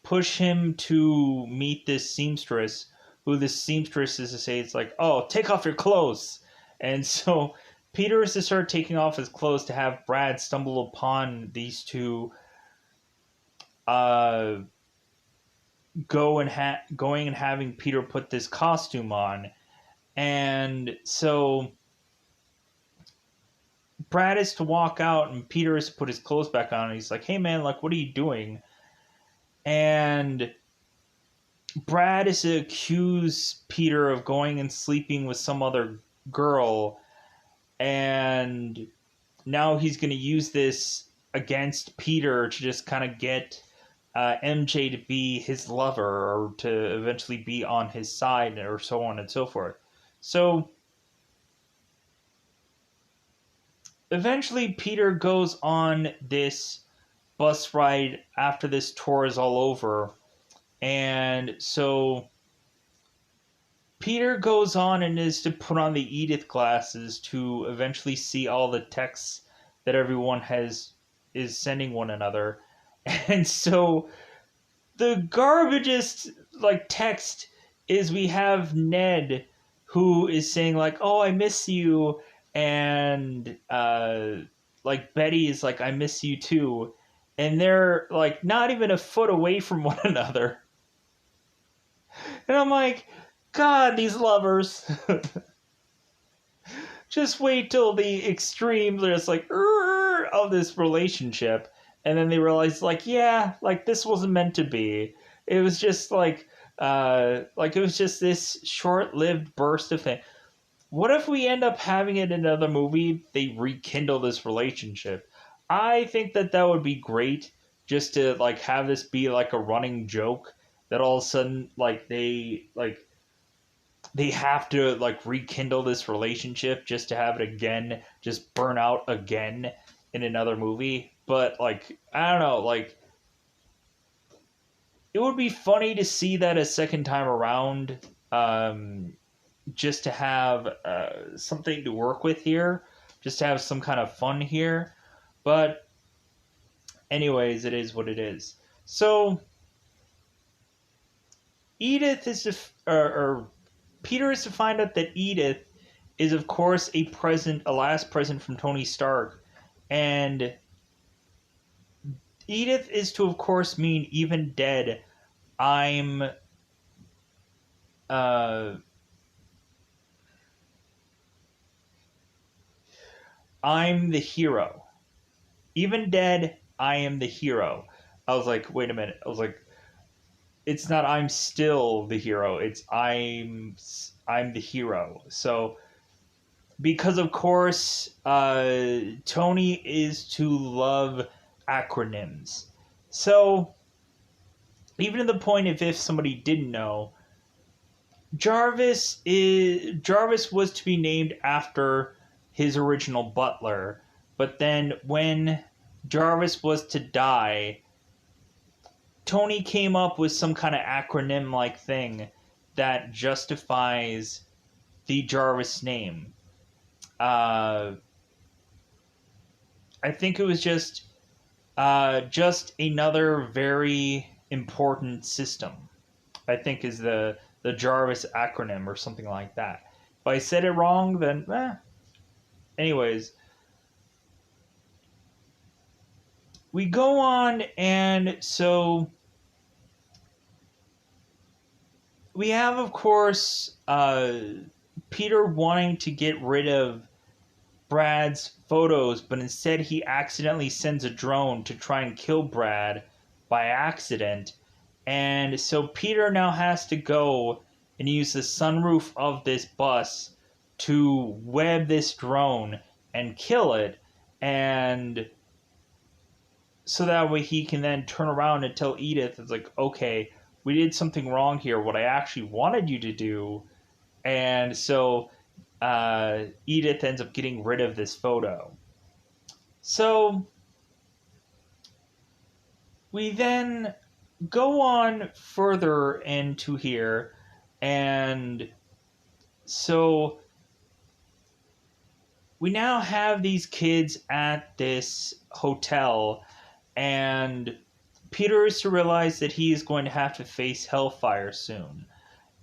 push him to meet this seamstress, who the seamstress is to say, it's like, oh, take off your clothes. And so Peter is to start taking off his clothes to have Brad stumble upon these two uh, going and having Peter put this costume on. And so Brad is to walk out and Peter is to put his clothes back on, and he's like, hey man, like, what are you doing? And Brad is to accuse Peter of going and sleeping with some other girl, and now he's going to use this against Peter to just kind of get MJ to be his lover, or to eventually be on his side, or so on and so forth. So eventually Peter goes on this bus ride after this tour is all over, and so Peter goes on and is to put on the Edith glasses to eventually see all the texts that everyone is sending one another. And so the garbagest like text is, we have Ned who is saying like, oh, I miss you, and like Betty is like, I miss you too, and they're like not even a foot away from one another. And I'm like, God, these lovers. Just wait till the extreme, there's like, of this relationship. And then they realize, like, yeah, like, this wasn't meant to be. It was just like it was just this short-lived burst of thing. What if we end up having it in another movie, they rekindle this relationship? I think that that would be great, just to, like, have this be, like, a running joke, that all of a sudden, like, they have to like rekindle this relationship just to have it again just burn out again in another movie. But like, I don't know, like, it would be funny to see that a second time around, just to have something to work with here, just to have some kind of fun here. But anyways, it is what it is. So Edith is or Peter is to find out that Edith is, of course, a last present from Tony Stark, and Edith is to, of course, mean even dead, I'm, uh, I'm the hero. Even dead, I am the hero. I was like, wait a minute. I was like, it's not I'm still the hero. It's I'm the hero. So because of course Tony is to love acronyms. So even to the point of, if somebody didn't know, Jarvis was to be named after his original butler, but then when Jarvis was to die, Tony came up with some kind of acronym like thing that justifies the Jarvis name. Uh, I think it was just another very important system, I think, is the Jarvis acronym or something like that. If I said it wrong, then anyways, we go on, and so we have, of course, Peter wanting to get rid of Brad's photos, but instead he accidentally sends a drone to try and kill Brad by accident. And so Peter now has to go and use the sunroof of this bus to web this drone and kill it. And so that way he can then turn around and tell Edith, it's like, okay, we did something wrong here, what I actually wanted you to do. And so Edith ends up getting rid of this photo. So we then go on further into here, and so we now have these kids at this hotel, and Peter is to realize that he is going to have to face hellfire soon.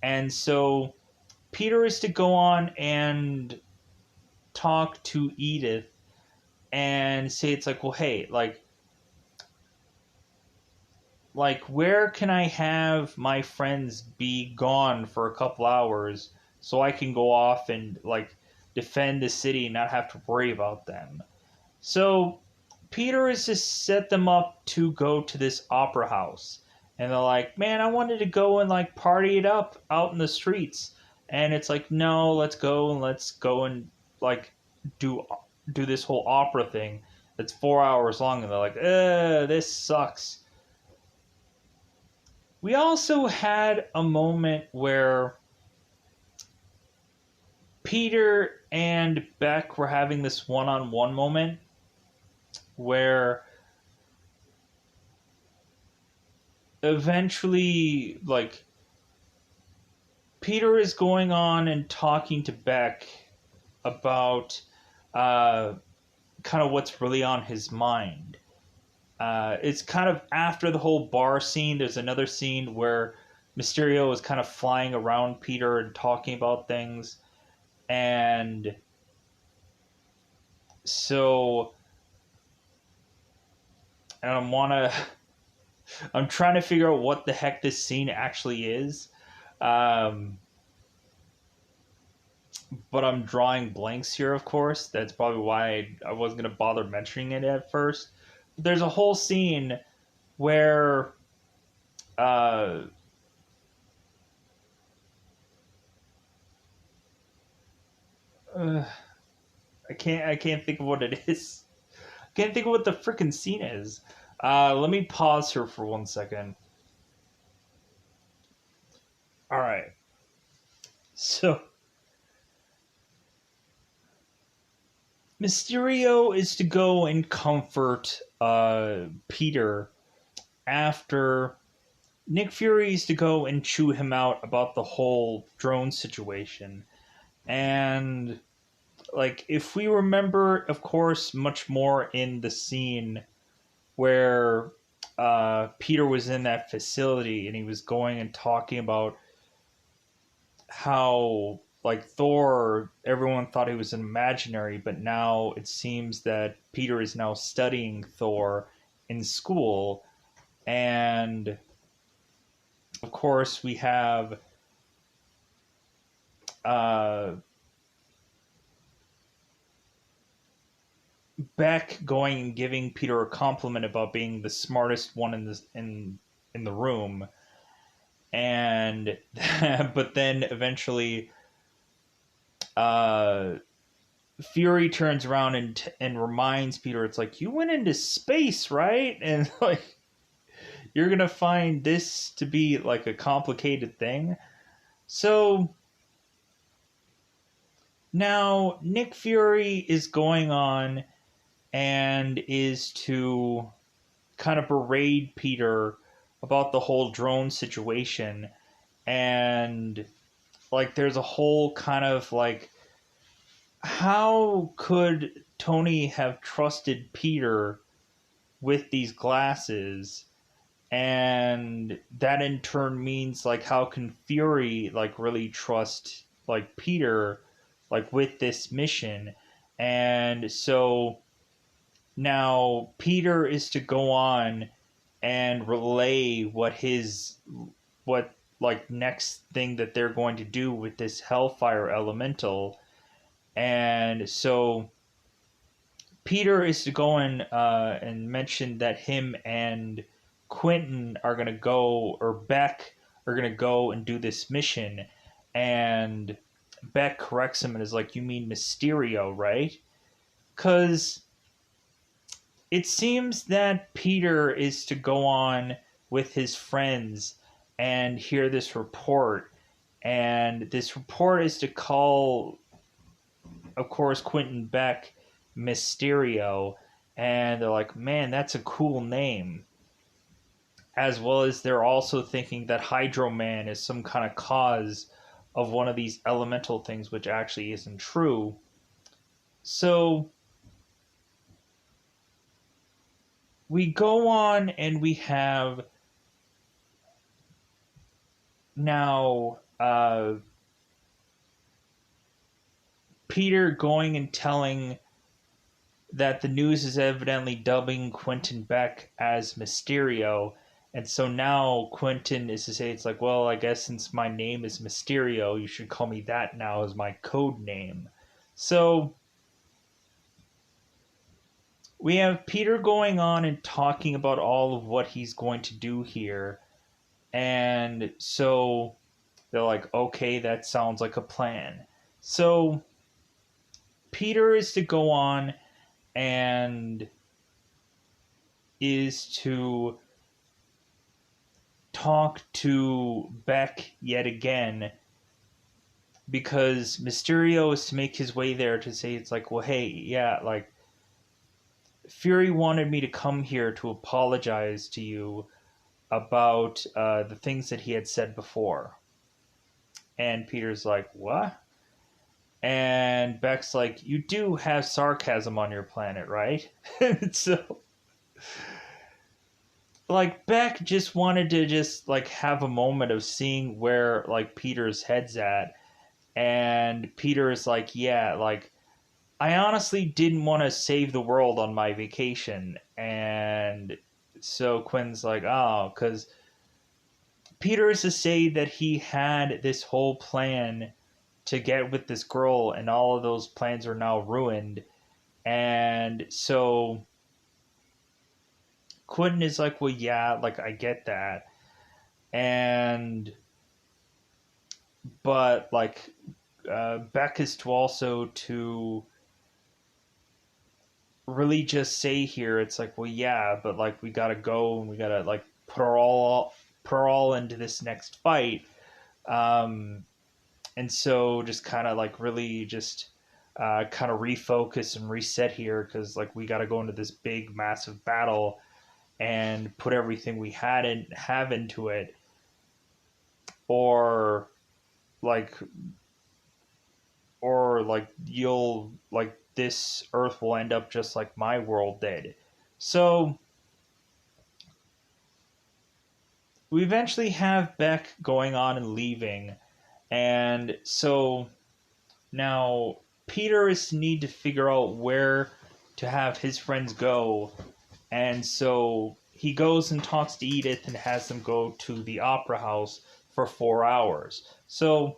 And so Peter is to go on and talk to Edith and say, it's like, well, hey, like where can I have my friends be gone for a couple hours so I can go off and like defend the city and not have to worry about them? So Peter has just set them up to go to this opera house. And they're like, man, I wanted to go and like party it up out in the streets. And it's like, no, let's go and like do do this whole opera thing that's 4 hours long. And they're like, this sucks. We also had a moment where Peter and Beck were having this one-on-one moment where eventually, like, Peter is going on and talking to Beck about kind of what's really on his mind. It's kind of after the whole bar scene. There's another scene where Mysterio is kind of flying around Peter and talking about things. And so I'm trying to figure out what the heck this scene actually is. But I'm drawing blanks here, of course. That's probably why I wasn't going to bother mentioning it at first. There's a whole scene where I can't think of what it is. I can't think of what the freaking scene is. Let me pause here for 1 second. All right. So Mysterio is to go and comfort Peter after Nick Fury is to go and chew him out about the whole drone situation. And like, if we remember, of course, much more in the scene where Peter was in that facility and he was going and talking about how, like, Thor, everyone thought he was an imaginary, but now it seems that Peter is now studying Thor in school. And of course, we have Beck going and giving Peter a compliment about being the smartest one in the room, and but then eventually, Fury turns around and reminds Peter, it's like, you went into space, right? And like, you're gonna find this to be like a complicated thing. So now Nick Fury is going on and is to kind of berate Peter about the whole drone situation. And like, there's a whole kind of like, how could Tony have trusted Peter with these glasses? And that in turn means like, how can Fury like really trust like Peter like with this mission? And so now Peter is to go on and relay what like next thing that they're going to do with this Hellfire Elemental. And so Peter is to go in and mention that him and Quentin are going to go, or Beck are going to go and do this mission. And Beck corrects him and is like, you mean Mysterio, right? Because it seems that Peter is to go on with his friends and hear this report. And this report is to call, of course, Quentin Beck Mysterio. And they're like, man, that's a cool name. as well as they're also thinking that Hydro Man is some kind of cause of one of these elemental things, which actually isn't true. So we go on and we have now Peter going and telling that the news is evidently dubbing Quentin Beck as Mysterio. And so now Quentin is to say, it's like, well, I guess since my name is Mysterio, you should call me that now as my code name. So we have Peter going on and talking about all of what he's going to do here. And so they're like, okay, that sounds like a plan. So Peter is to go on and is to talk to Beck yet again, because Mysterio is to make his way there to say, it's like, well, hey, yeah, like, Fury wanted me to come here to apologize to you about the things that he had said before. And Peter's like, what? And Beck's like, you do have sarcasm on your planet, right? So, like, Beck just wanted to just, like, have a moment of seeing where, like, Peter's head's at. And Peter is like, yeah, like, I honestly didn't want to save the world on my vacation. And so Quinn's like, oh, because Peter is to say that he had this whole plan to get with this girl, and all of those plans are now ruined. And so Quentin is like, well, yeah, like, I get that. And, but, like, Beck is to also to really just say here, it's like, well, yeah, but, like, we gotta go and we gotta, like, put our all into this next fight. And so just kind of, like, really just kind of refocus and reset here, because, like, we gotta go into this big, massive battle and put everything we have into it, or like you'll, like, this earth will end up just like my world did. So we eventually have Beck going on and leaving, and so now Peter is to need to figure out where to have his friends go. And so he goes and talks to Edith and has them go to the opera house for 4 hours. So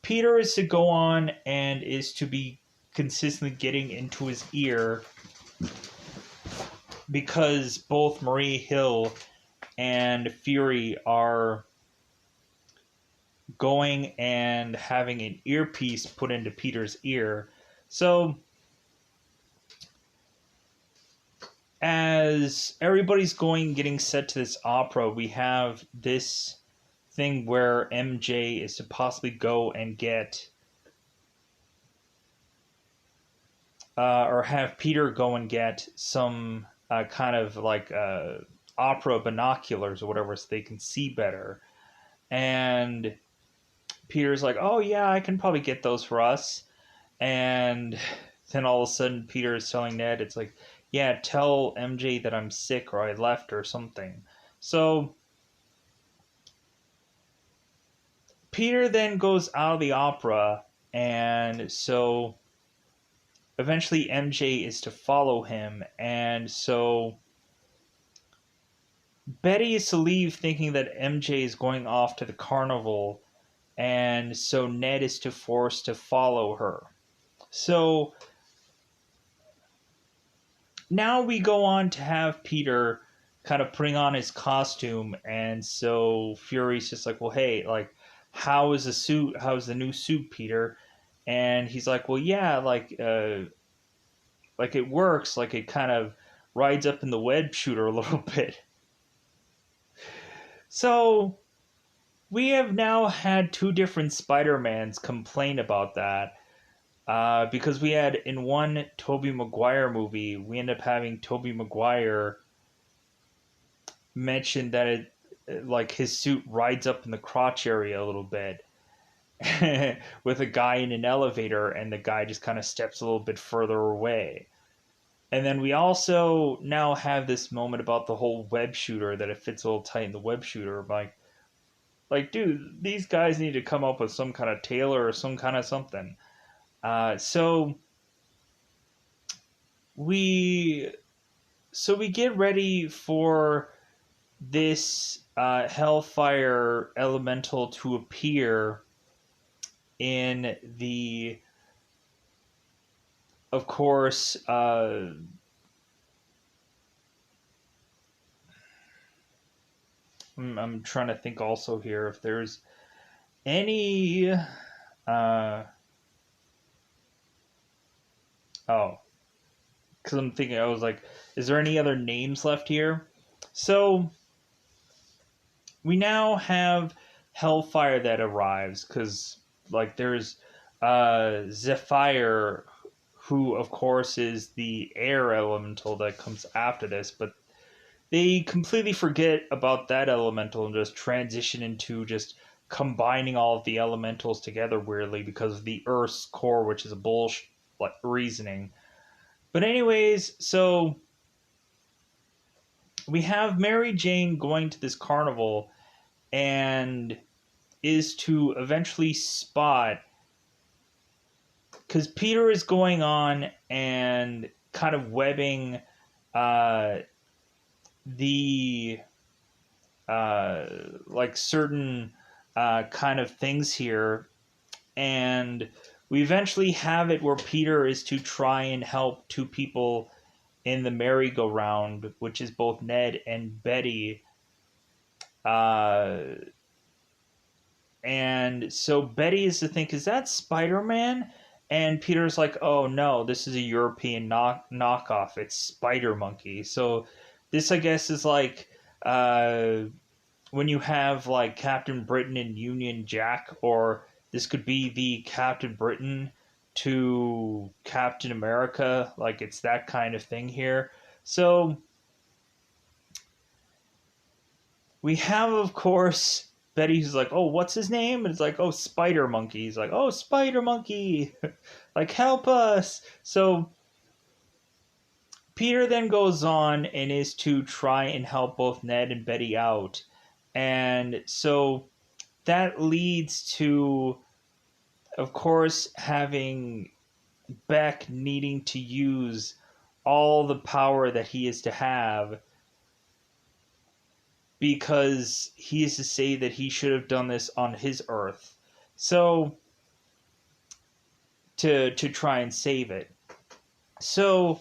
Peter is to go on and is to be consistently getting into his ear, because both Marie Hill and Fury are going and having an earpiece put into Peter's ear. So as everybody's getting set to this opera, we have this thing where MJ is to possibly go and get or have Peter go and get some kind of, like, opera binoculars or whatever, so they can see better. And Peter's like, oh yeah, I can probably get those for us. And then all of a sudden Peter is telling Ned, it's like, yeah, tell MJ that I'm sick or I left or something. So Peter then goes out of the opera, and so eventually MJ is to follow him. And so Betty is to leave thinking that MJ is going off to the carnival, and so Ned is to force to follow her. So now we go on to have Peter kind of putting on his costume, and so Fury's just like, well, hey, like, how's the new suit, Peter? And he's like, well, yeah, like it works, like, it kind of rides up in the web shooter a little bit. So we have now had two different Spider-Mans complain about that. Because we had, in one Tobey Maguire movie, we ended up having Tobey Maguire mentioned that like his suit rides up in the crotch area a little bit with a guy in an elevator, and the guy just kind of steps a little bit further away. And then we also now have this moment about the whole web shooter, that it fits a little tight in the web shooter. I'm like, dude, these guys need to come up with some kind of tailor or some kind of something. So we we get ready for this Hellfire elemental to appear in the, of course, I'm trying to think also here if there's any. Oh, because I'm thinking, I was like, is there any other names left here? So we now have Hellfire that arrives, because like there's Zephyr, who of course is the air elemental that comes after this, but they completely forget about that elemental and just transition into just combining all of the elementals together weirdly because of the Earth's core, which is a bullshit like reasoning. But anyways, so we have Mary Jane going to this carnival and is to eventually spot, because Peter is going on and kind of webbing the like certain kind of things here, and we eventually have it where Peter is to try and help two people in the merry-go-round, which is both Ned and Betty. And so Betty is to think, is that Spider-Man? And Peter's like, oh no, this is a European knockoff. It's Spider Monkey. So this, I guess, is like when you have like Captain Britain and Union Jack, or this could be the Captain Britain to Captain America. Like it's that kind of thing here. So we have, of course, Betty's like, oh, what's his name? And it's like, oh, Spider Monkey. He's like, oh, Spider Monkey. Like, help us. So Peter then goes on and is to try and help both Ned and Betty out. And so that leads to, of course, having Beck needing to use all the power that he is to have, because he is to say that he should have done this on his Earth. So to try and save it. So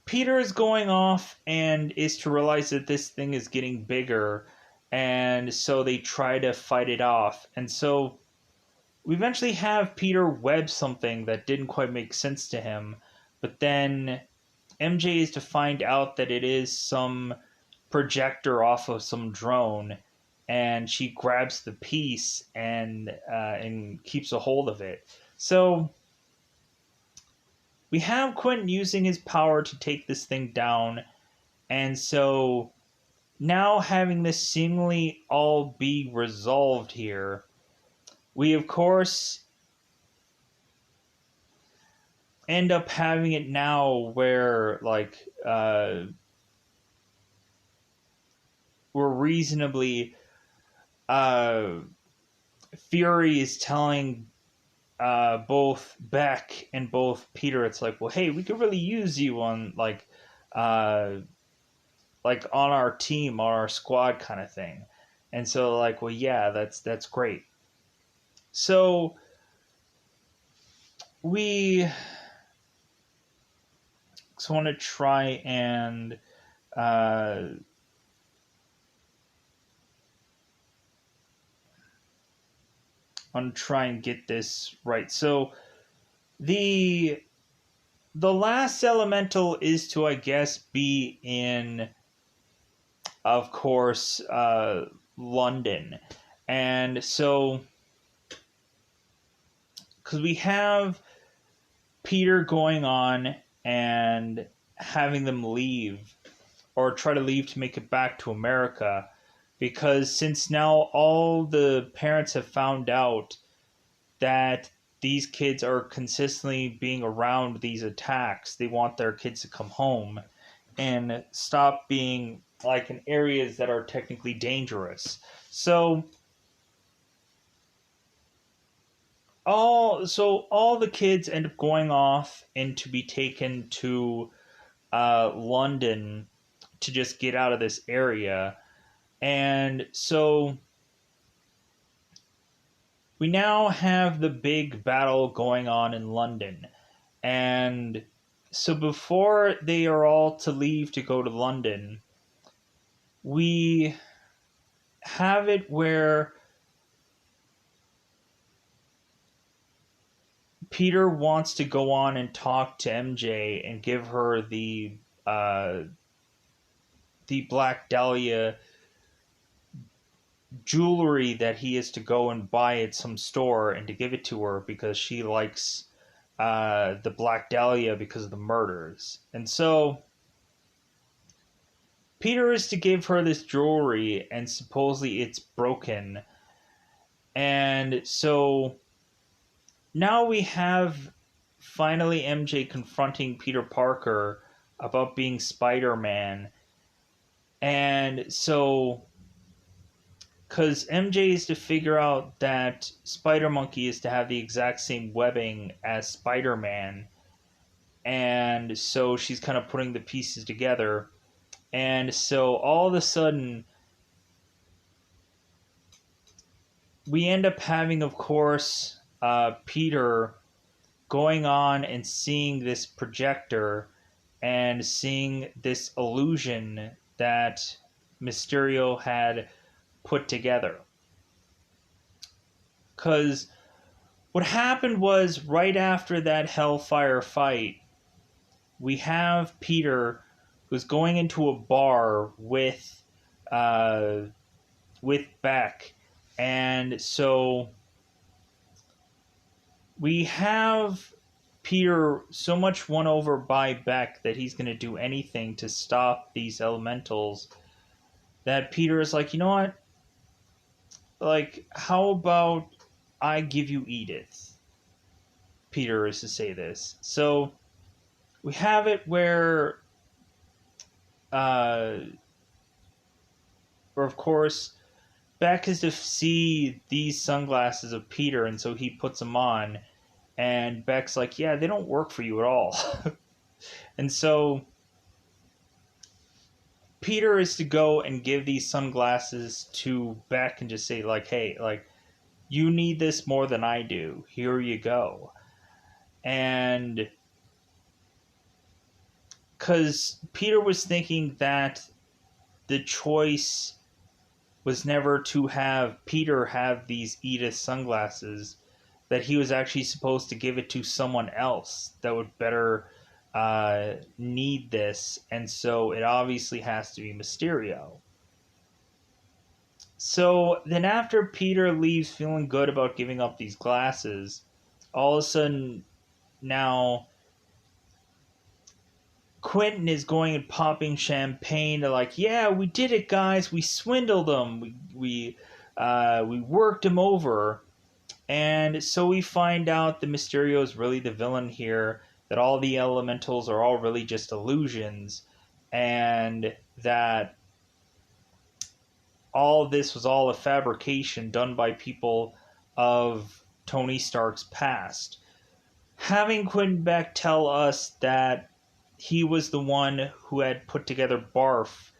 Peter is going off and is to realize that this thing is getting bigger, and so they try to fight it off. And so we eventually have Peter web something that didn't quite make sense to him, but then MJ is to find out that it is some projector off of some drone, and she grabs the piece and keeps a hold of it. So we have Quentin using his power to take this thing down, and so now having this seemingly all be resolved here, we of course end up having it now where like we're reasonably Fury is telling both Beck and both Peter, it's like, well, hey, we could really use you on like on our team, on our squad kind of thing. And so like, well, yeah, that's great. So we want to try and try and get this right. So the last elemental is to, I guess, be in, of course, London. And so because we have Peter going on and having them leave, or try to leave to make it back to America, because since now all the parents have found out that these kids are consistently being around these attacks, they want their kids to come home and stop being like in areas that are technically dangerous. So all the kids end up going off and to be taken to London to just get out of this area. And so we now have the big battle going on in London. And so before they are all to leave to go to London, we have it where Peter wants to go on and talk to MJ and give her the Black Dahlia jewelry that he is to go and buy at some store and to give it to her because she likes the Black Dahlia because of the murders. And so Peter is to give her this jewelry, and supposedly it's broken. And so now we have finally MJ confronting Peter Parker about being Spider-Man. And so, because MJ is to figure out that Spider-Monkey is to have the exact same webbing as Spider-Man. And so she's kind of putting the pieces together. And so all of a sudden, we end up having, of course, Peter going on and seeing this projector and seeing this illusion that Mysterio had put together. Because what happened was, right after that Hellfire fight, we have Peter who's going into a bar with Beck. And so we have Peter so much won over by Beck that he's going to do anything to stop these elementals, that Peter is like, you know what? Like, how about I give you Edith? Peter is to say this. So we have it where of course, Beck is to see these sunglasses of Peter, and so he puts them on. And Beck's like, yeah, they don't work for you at all. And so Peter is to go and give these sunglasses to Beck and just say, like, hey, like, you need this more than I do. Here you go. And because Peter was thinking that the choice was never to have Peter have these Edith sunglasses, that he was actually supposed to give it to someone else that would better need this, and so it obviously has to be Mysterio. So then after Peter leaves feeling good about giving up these glasses, all of a sudden now Quentin is going and popping champagne to, like, yeah, we did it, guys. We swindled them. We worked him over. And so we find out that Mysterio is really the villain here, that all the elementals are all really just illusions, and that all this was all a fabrication done by people of Tony Stark's past. Having Quentin Beck tell us that he was the one who had put together Barf,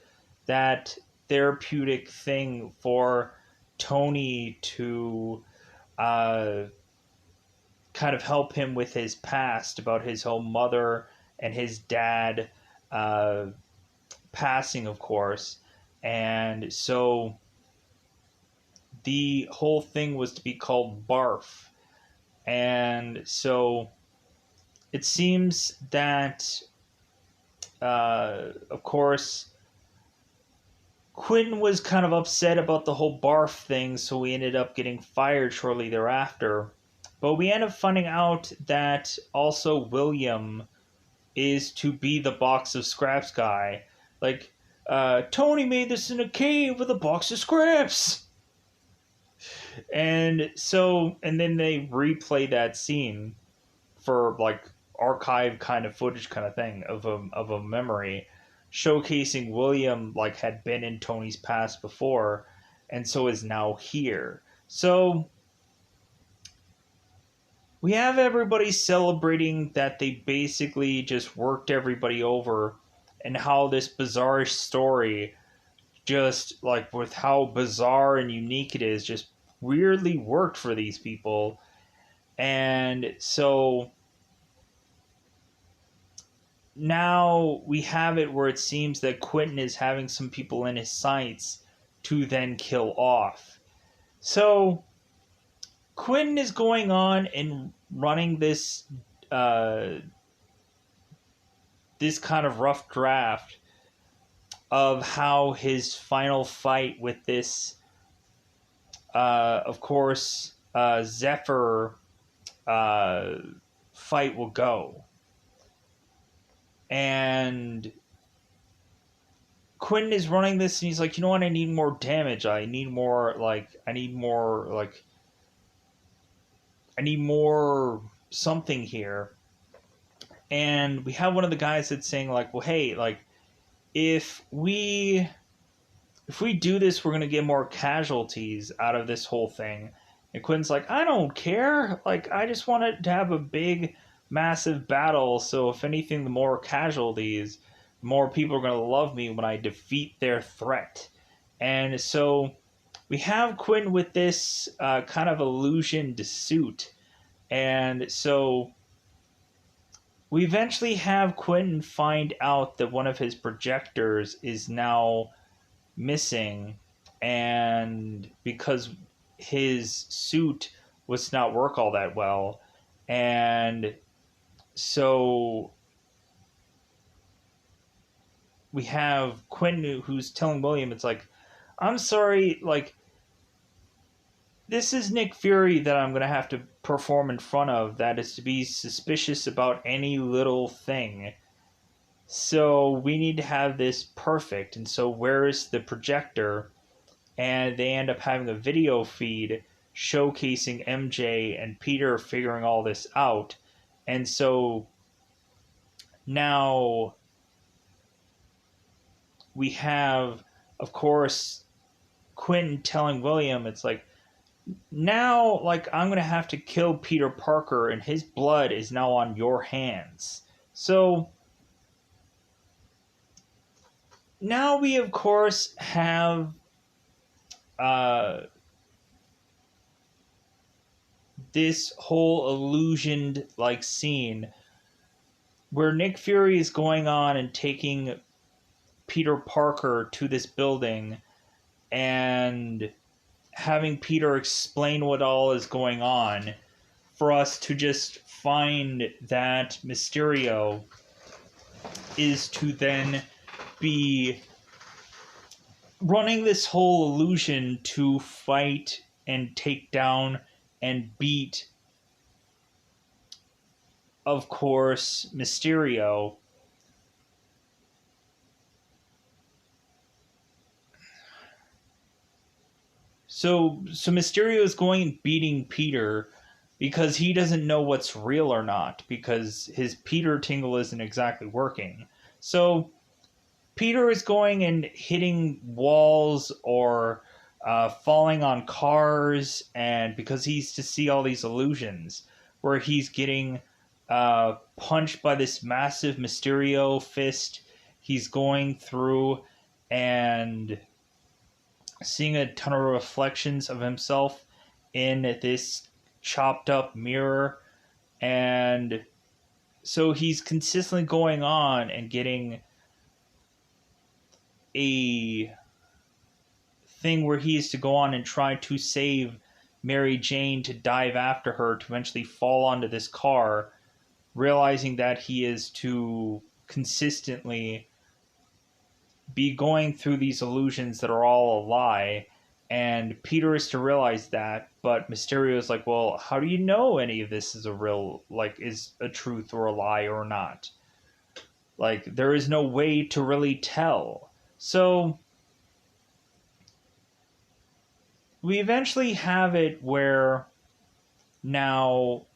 that therapeutic thing for Tony to kind of help him with his past about his whole mother and his dad passing, of course. And so the whole thing was to be called Barf. And so it seems that of course, Quentin was kind of upset about the whole Barf thing, so we ended up getting fired shortly thereafter. But we end up finding out that also William is to be the box of scraps guy. Like, Tony made this in a cave with a box of scraps. And then they replay that scene for like archive kind of footage kind of thing of a memory, showcasing William like had been in Tony's past before, and so is now here. So we have everybody celebrating that they basically just worked everybody over, and how this bizarre story, just like with how bizarre and unique it is, just weirdly worked for these people. And so now we have it where it seems that Quentin is having some people in his sights to then kill off. So Quentin is going on and running this this kind of rough draft of how his final fight with this, of course, Zephyr fight will go. And Quentin is running this, and he's like, you know what? I need more damage. I need more something here. And we have one of the guys that's saying like, well, hey, like if we do this, we're gonna get more casualties out of this whole thing. And Quentin's like, I don't care. Like, I just wanted to have a big, massive battle. So if anything, the more casualties, the more people are gonna love me when I defeat their threat. And so we have Quentin with this kind of illusioned suit. And so we eventually have Quentin find out that one of his projectors is now missing, and because his suit was not work all that well. And so we have Quentin who's telling William, it's like, I'm sorry, like, this is Nick Fury that I'm going to have to perform in front of, that is to be suspicious about any little thing. So we need to have this perfect. And so where is the projector? And they end up having a video feed showcasing MJ and Peter figuring all this out. And so now we have, of course, Quentin telling William, it's like, now, like, I'm going to have to kill Peter Parker, and his blood is now on your hands. So now we, of course, have this whole illusioned, like, scene where Nick Fury is going on and taking Peter Parker to this building and having Peter explain what all is going on, for us to just find that Mysterio is to then be running this whole illusion to fight and take down and beat, of course, Mysterio. So Mysterio is going and beating Peter because he doesn't know what's real or not, because his Peter tingle isn't exactly working. So Peter is going and hitting walls or falling on cars, and because he's to see all these illusions where he's getting punched by this massive Mysterio fist. He's going through and seeing a ton of reflections of himself in this chopped up mirror. And so he's consistently going on and getting a thing where he is to go on and try to save Mary Jane, to dive after her, to eventually fall onto this car, realizing that he is to consistently be going through these illusions that are all a lie. And Peter is to realize that, but Mysterio is like, well, how do you know any of this is a real, like, is a truth or a lie or not? Like, there is no way to really tell. So we eventually have it where now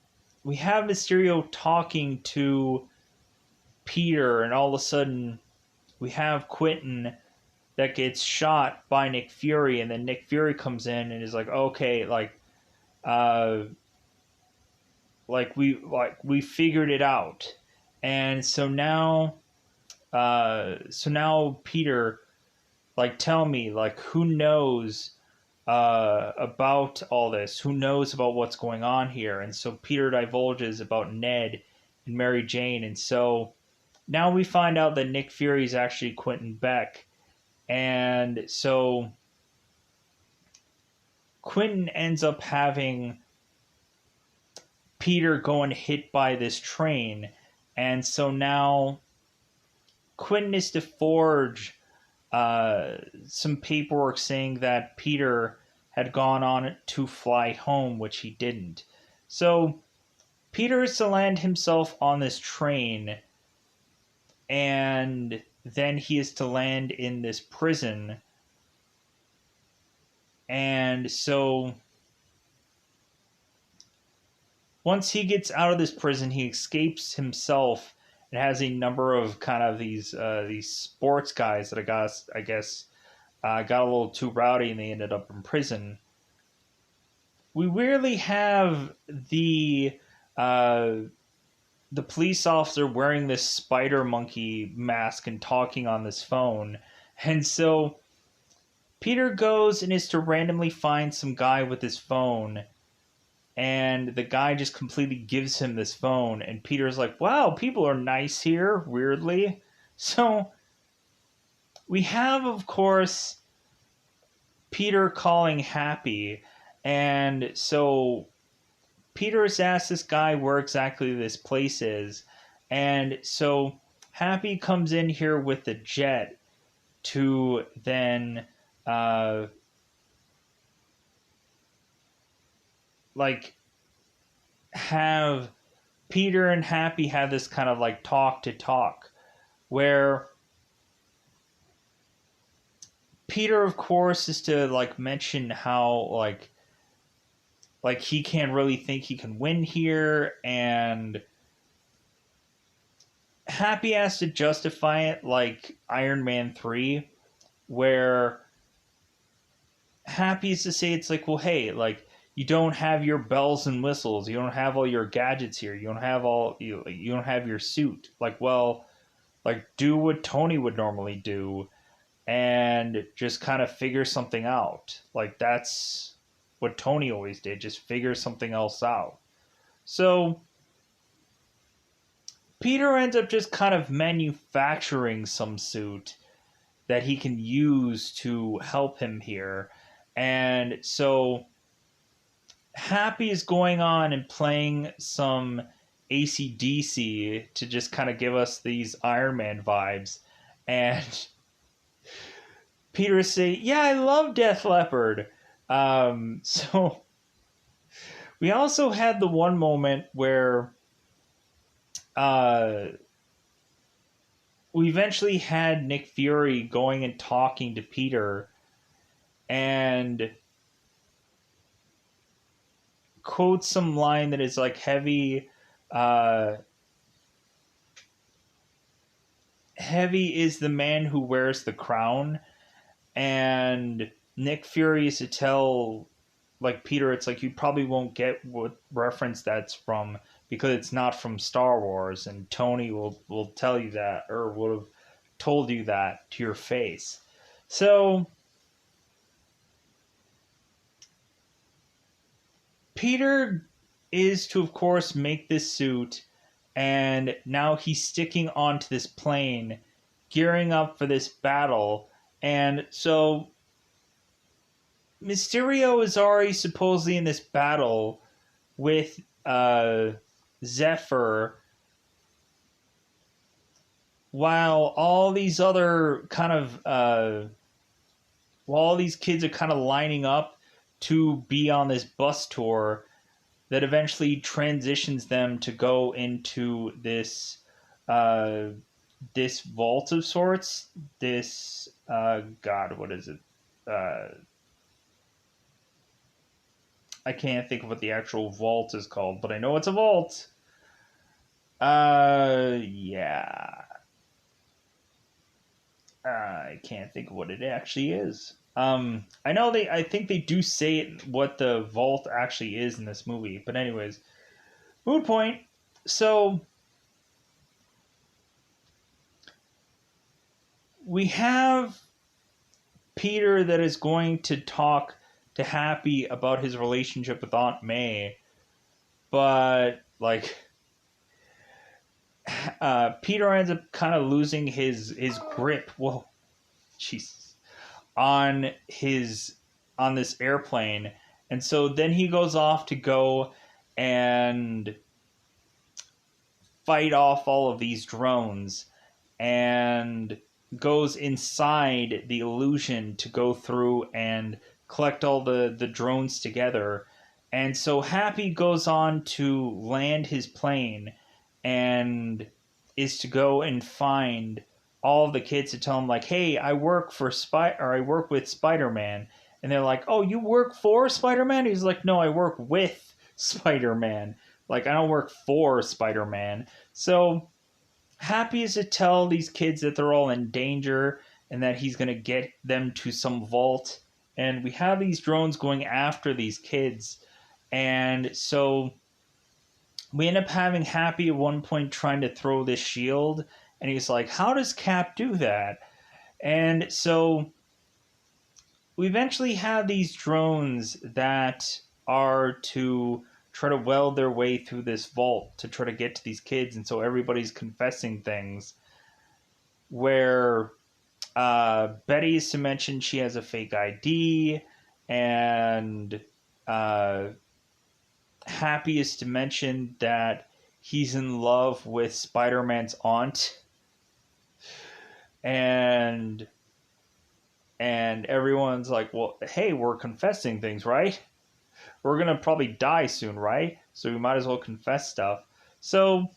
we have Mysterio talking to Peter, and all of a sudden we have Quentin that gets shot by Nick Fury, and then Nick Fury comes in and is like, okay, uh, we figured it out, and so now Peter, like, tell me, like, who knows about all this? Who knows about what's going on here? And so Peter divulges about Ned and Mary Jane, and so now we find out that Nick Fury is actually Quentin Beck, and so Quentin ends up having Peter going hit by this train, and so now Quentin is to forge some paperwork saying that Peter had gone on to fly home, which he didn't. So Peter is to land himself on this train, and then he is to land in this prison. And so once he gets out of this prison, he escapes himself and has a number of kind of these sports guys that I guess got a little too rowdy and they ended up in prison. We weirdly have uh, the police officer wearing this spider monkey mask and talking on this phone, and so Peter goes and is to randomly find some guy with his phone, and the guy just completely gives him this phone, and Peter's like, wow, people are nice here, weirdly. So we have, of course, Peter calling Happy, and so Peter has asked this guy where exactly this place is, and so Happy comes in here with the jet to then like have Peter and Happy have this kind of like talk to talk where Peter, of course, is to like mention how like he can't really think he can win here, and Happy has to justify it like Iron Man 3, where Happy is to say it's like, well, hey, like, you don't have your bells and whistles, you don't have all your gadgets here, you don't have you don't have your suit. Like, well, like, do what Tony would normally do and just kind of figure something out. Like, that's what Tony always did, just figure something else out. So Peter ends up just kind of manufacturing some suit that he can use to help him here. And so Happy is going on and playing some AC/DC to just kind of give us these Iron Man vibes. And Peter say, yeah, I love Def Leppard. So we also had the one moment where we eventually had Nick Fury going and talking to Peter and quotes some line that is like heavy is the man who wears the crown, and Nick Fury is to tell like Peter, it's like you probably won't get what reference that's from because it's not from Star Wars, and Tony will tell you that, or would have told you that to your face. So Peter is to, of course, make this suit, and now he's sticking onto this plane, gearing up for this battle, and so Mysterio is already supposedly in this battle with Zephyr, while all these other kind of while all these kids are kind of lining up to be on this bus tour that eventually transitions them to go into this this vault of sorts. This God, what is it? Uh, I can't think of what the actual vault is called, but I know it's a vault. Yeah. I can't think of what it actually is. I know they. I think they do say it, what the vault actually is in this movie. But anyways, moot point. So we have Peter that is going to talk to Happy about his relationship with Aunt May, but like Peter ends up kind of losing his grip. Whoa, Jesus, on his on this airplane, and so then he goes off to go and fight off all of these drones, and goes inside the illusion to go through and collect all the drones together. And so Happy goes on to land his plane and is to go and find all of the kids to tell him like, "Hey, I work for I work with Spider-Man." And they're like, "Oh, you work for Spider-Man?" He's like, "No, I work with Spider-Man. Like, I don't work for Spider-Man." So Happy is to tell these kids that they're all in danger and that he's going to get them to some vault. And we have these drones going after these kids. And so we end up having Happy at one point trying to throw this shield. And he's like, "How does Cap do that?" And so we eventually have these drones that are to try to weld their way through this vault to try to get to these kids. And so everybody's confessing things where Betty is to mention she has a fake ID, and Happy is to mention that he's in love with Spider-Man's aunt, and everyone's like, "Well, hey, we're confessing things, right? We're gonna probably die soon, right? So we might as well confess stuff." So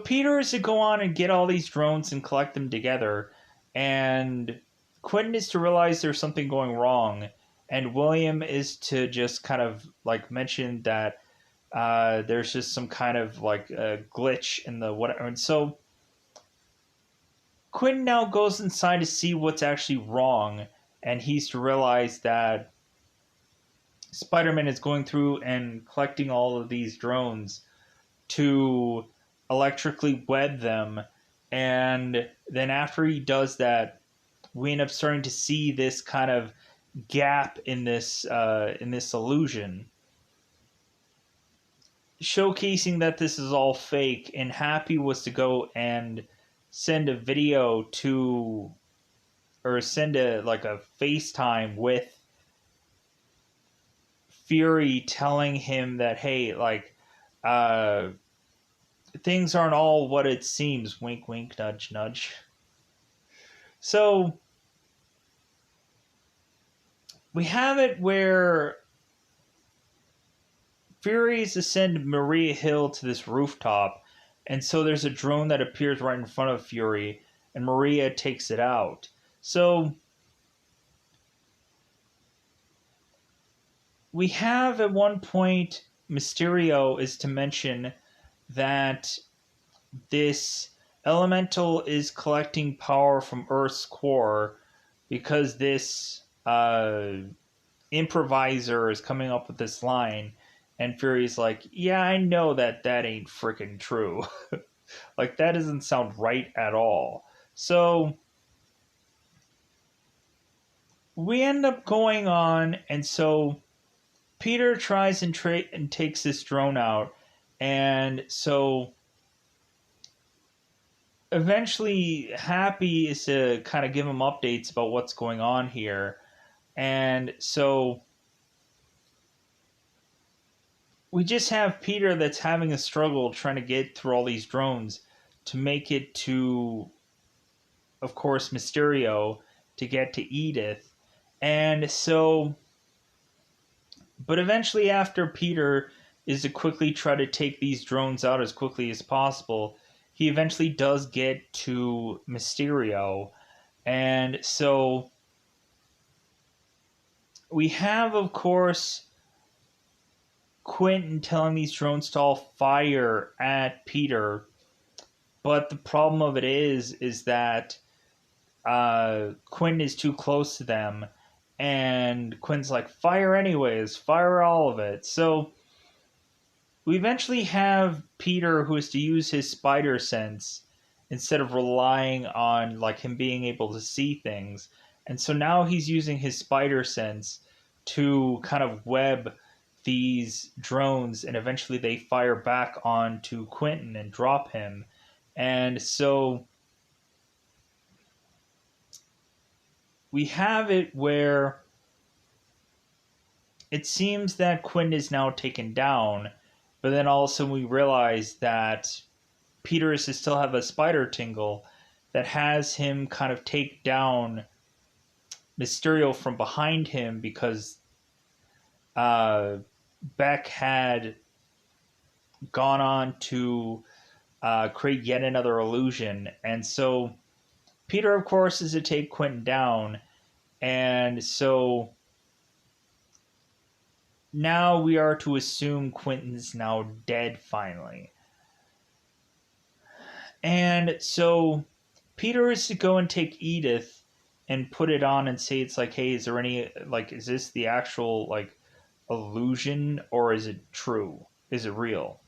Peter is to go on and get all these drones and collect them together, and Quentin is to realize there's something going wrong, and William is to just kind of like mention that there's just some kind of like a glitch in the whatever. And so Quentin now goes inside to see what's actually wrong, and he's to realize that Spider-Man is going through and collecting all of these drones to electrically web them. And then after he does that, we end up starting to see this kind of gap in this illusion, showcasing that this is all fake. And Happy was to go and send a video to, or send a FaceTime with Fury, telling him that, hey, like, things aren't all what it seems. Wink, wink, nudge, nudge. So we have it where Fury is to send Maria Hill to this rooftop, and so there's a drone that appears right in front of Fury, and Maria takes it out. So we have at one point Mysterio is to mention that this elemental is collecting power from Earth's core because this improviser is coming up with this line, and Fury's like, "Yeah, I know that ain't freaking true." Like, that doesn't sound right at all. So we end up going on, and so Peter tries and takes this drone out, and so eventually Happy is to kind of give him updates about what's going on here. And so we just have Peter that's having a struggle trying to get through all these drones to make it to, of course, Mysterio, to get to Edith. And so, but eventually after Peter is to quickly try to take these drones out as quickly as possible, he eventually does get to Mysterio. And so we have, of course, Quentin telling these drones to all fire at Peter. But the problem of it is that Quentin is too close to them. And Quinn's like, fire anyways, fire all of it. So we eventually have Peter, who is to use his spider sense instead of relying on like him being able to see things. And so now he's using his spider sense to kind of web these drones, and eventually they fire back onto Quentin and drop him. And so we have it where it seems that Quentin is now taken down, but then also we realize that Peter is to still have a spider tingle that has him kind of take down Mysterio from behind him, because Beck had gone on to create yet another illusion. And so Peter, of course, is to take Quentin down. And so now we are to assume Quentin's now dead finally. And so Peter is to go and take Edith and put it on and say, it's like, hey, is there any, like, is this the actual, like, illusion, or is it true? Is it real?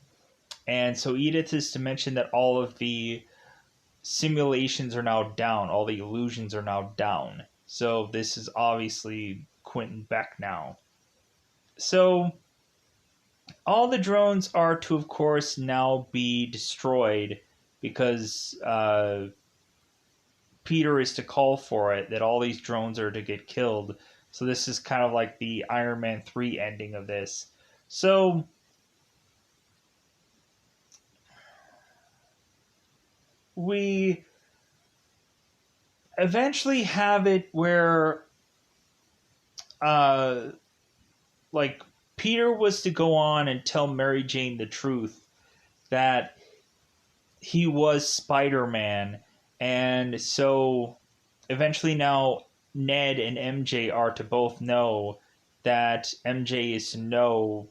And so Edith is to mention that all of the simulations are now down. All the illusions are now down. So this is obviously Quentin Beck now. So all the drones are to, of course, now be destroyed, because Peter is to call for it, that all these drones are to get killed. So this is kind of like the Iron Man 3 ending of this. So we eventually have it where like Peter was to go on and tell Mary Jane the truth, that he was Spider-Man. And so eventually now Ned and MJ are to both know that MJ is to know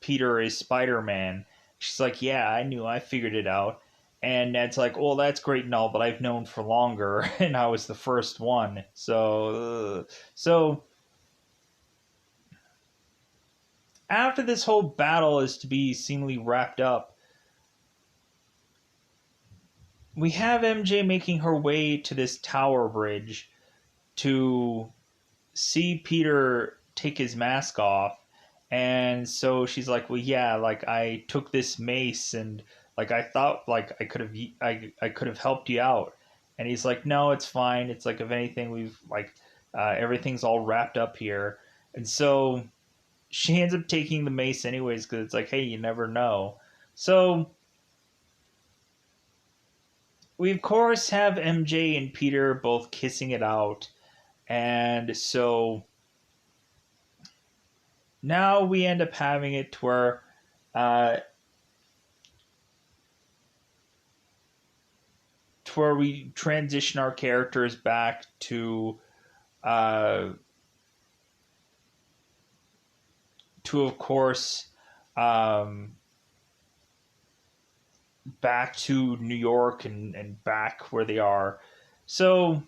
Peter is Spider-Man. She's like, yeah, I knew, I figured it out. And Ned's like, well, that's great and all, but I've known for longer, and I was the first one. So after this whole battle is to be seemingly wrapped up, we have MJ making her way to this tower bridge to see Peter take his mask off. And so she's like, well, yeah, like I took this mace, and like I thought like I could have helped you out. And he's like, no, it's fine. It's like, if anything, we've like everything's all wrapped up here. And so she ends up taking the mace anyways, because it's like, hey, you never know. So we of course have MJ and Peter both kissing it out. And so now we end up having it to where we transition our characters back to of course back to New York and back where they are. So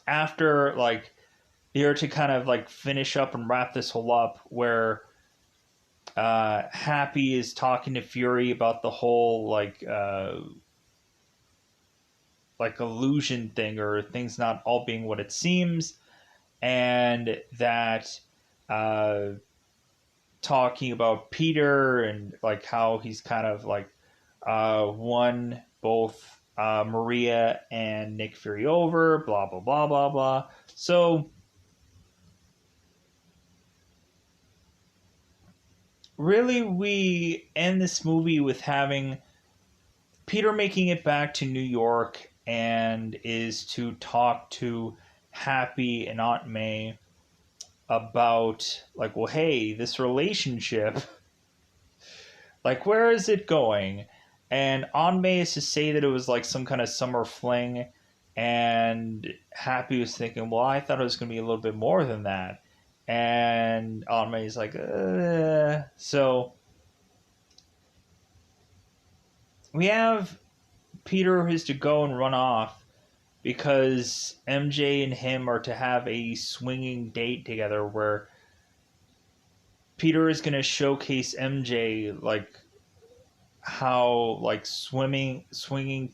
after like they're to kind of like finish up and wrap this whole up, where Happy is talking to Fury about the whole like illusion thing, or things not all being what it seems, and that talking about Peter and like how he's kind of like won both Maria and Nick Fury over, blah blah blah blah blah. So really we end this movie with having Peter making it back to New York, and is to talk to Happy and Aunt May about like, well, hey, this relationship, like, where is it going? And Aunt May is to say that it was like some kind of summer fling, and Happy was thinking, well, I thought it was going to be a little bit more than that. And Aunt May's like, So we have Peter who's to go and run off because MJ and him are to have a swinging date together where Peter is going to showcase MJ like how like swinging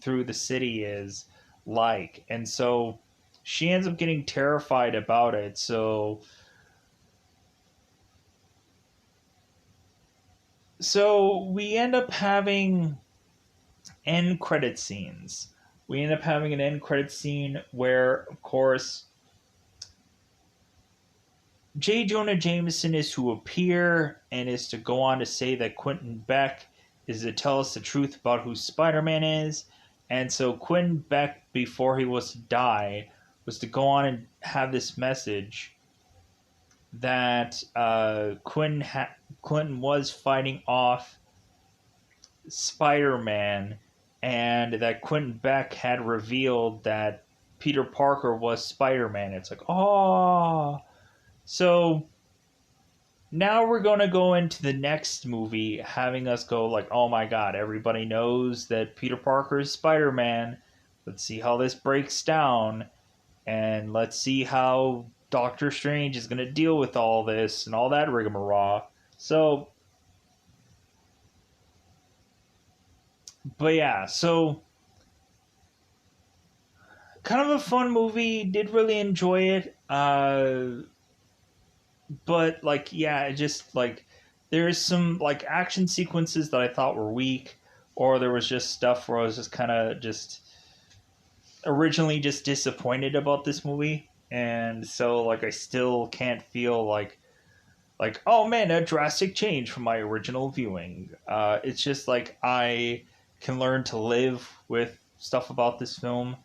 through the city is like, and so she ends up getting terrified about it. So we end up having end credit scenes. We end up having an end credit scene where, of course, J. Jonah Jameson is to appear and is to go on to say that Quentin Beck is to tell us the truth about who Spider-Man is. And so Quentin Beck, before he was to die, was to go on and have this message that Quentin was fighting off Spider-Man, and that Quentin Beck had revealed that Peter Parker was Spider-Man. It's like, oh. So now we're going to go into the next movie having us go like, oh my god, everybody knows that Peter Parker is Spider-Man. Let's see how this breaks down, and let's see how Doctor Strange is going to deal with all this and all that rigmarole. So, but yeah, so kind of a fun movie. Did really enjoy it. But like, yeah, it just like there's some like action sequences that I thought were weak, or there was just stuff where I was just kind of just originally just disappointed about this movie, and so like I still can't feel like oh man, a drastic change from my original viewing. It's just like I can learn to live with stuff about this film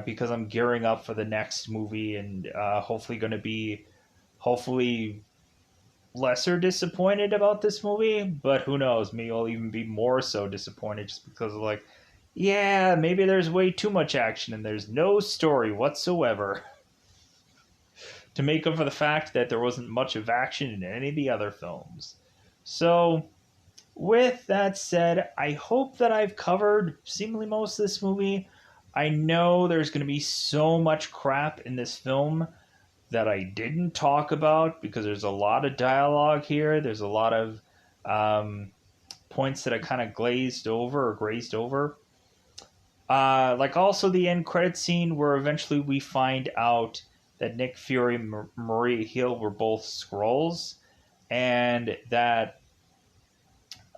because I'm gearing up for the next movie, and hopefully going to be hopefully lesser disappointed about this movie, but who knows, maybe I'll even be more so disappointed just because of like, yeah, maybe there's way too much action and there's no story whatsoever to make up for the fact that there wasn't much of action in any of the other films. So with that said, I hope that I've covered seemingly most of this movie. I know there's going to be so much crap in this film that I didn't talk about because there's a lot of dialogue here. There's a lot of points that I kind of glazed over or grazed over. Like also the end credit scene where eventually we find out that Nick Fury and Maria Hill were both Skrulls, and that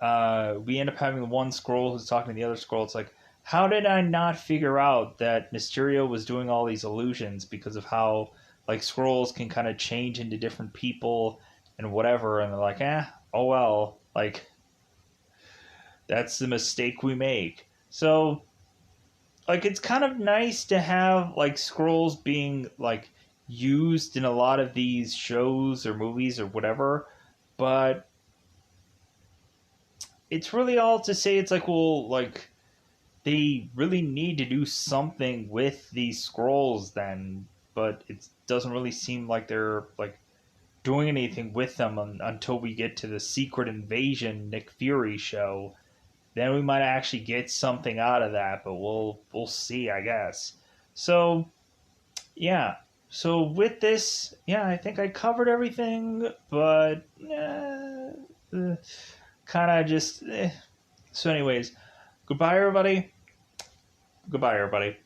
we end up having one Skrull who's talking to the other Skrull. It's like, how did I not figure out that Mysterio was doing all these illusions because of how like Skrulls can kind of change into different people and whatever, and they're like, oh well, like that's the mistake we make. So like it's kind of nice to have like Skrulls being like used in a lot of these shows or movies or whatever, but it's really all to say it's like, well, like they really need to do something with these Skrulls then, but it doesn't really seem like they're like doing anything with them until we get to the Secret Invasion Nick Fury show. Then we might actually get something out of that, but we'll see, I guess. So yeah. So with this, yeah, I think I covered everything, but kind of just. So, anyways, goodbye, everybody. Goodbye, everybody.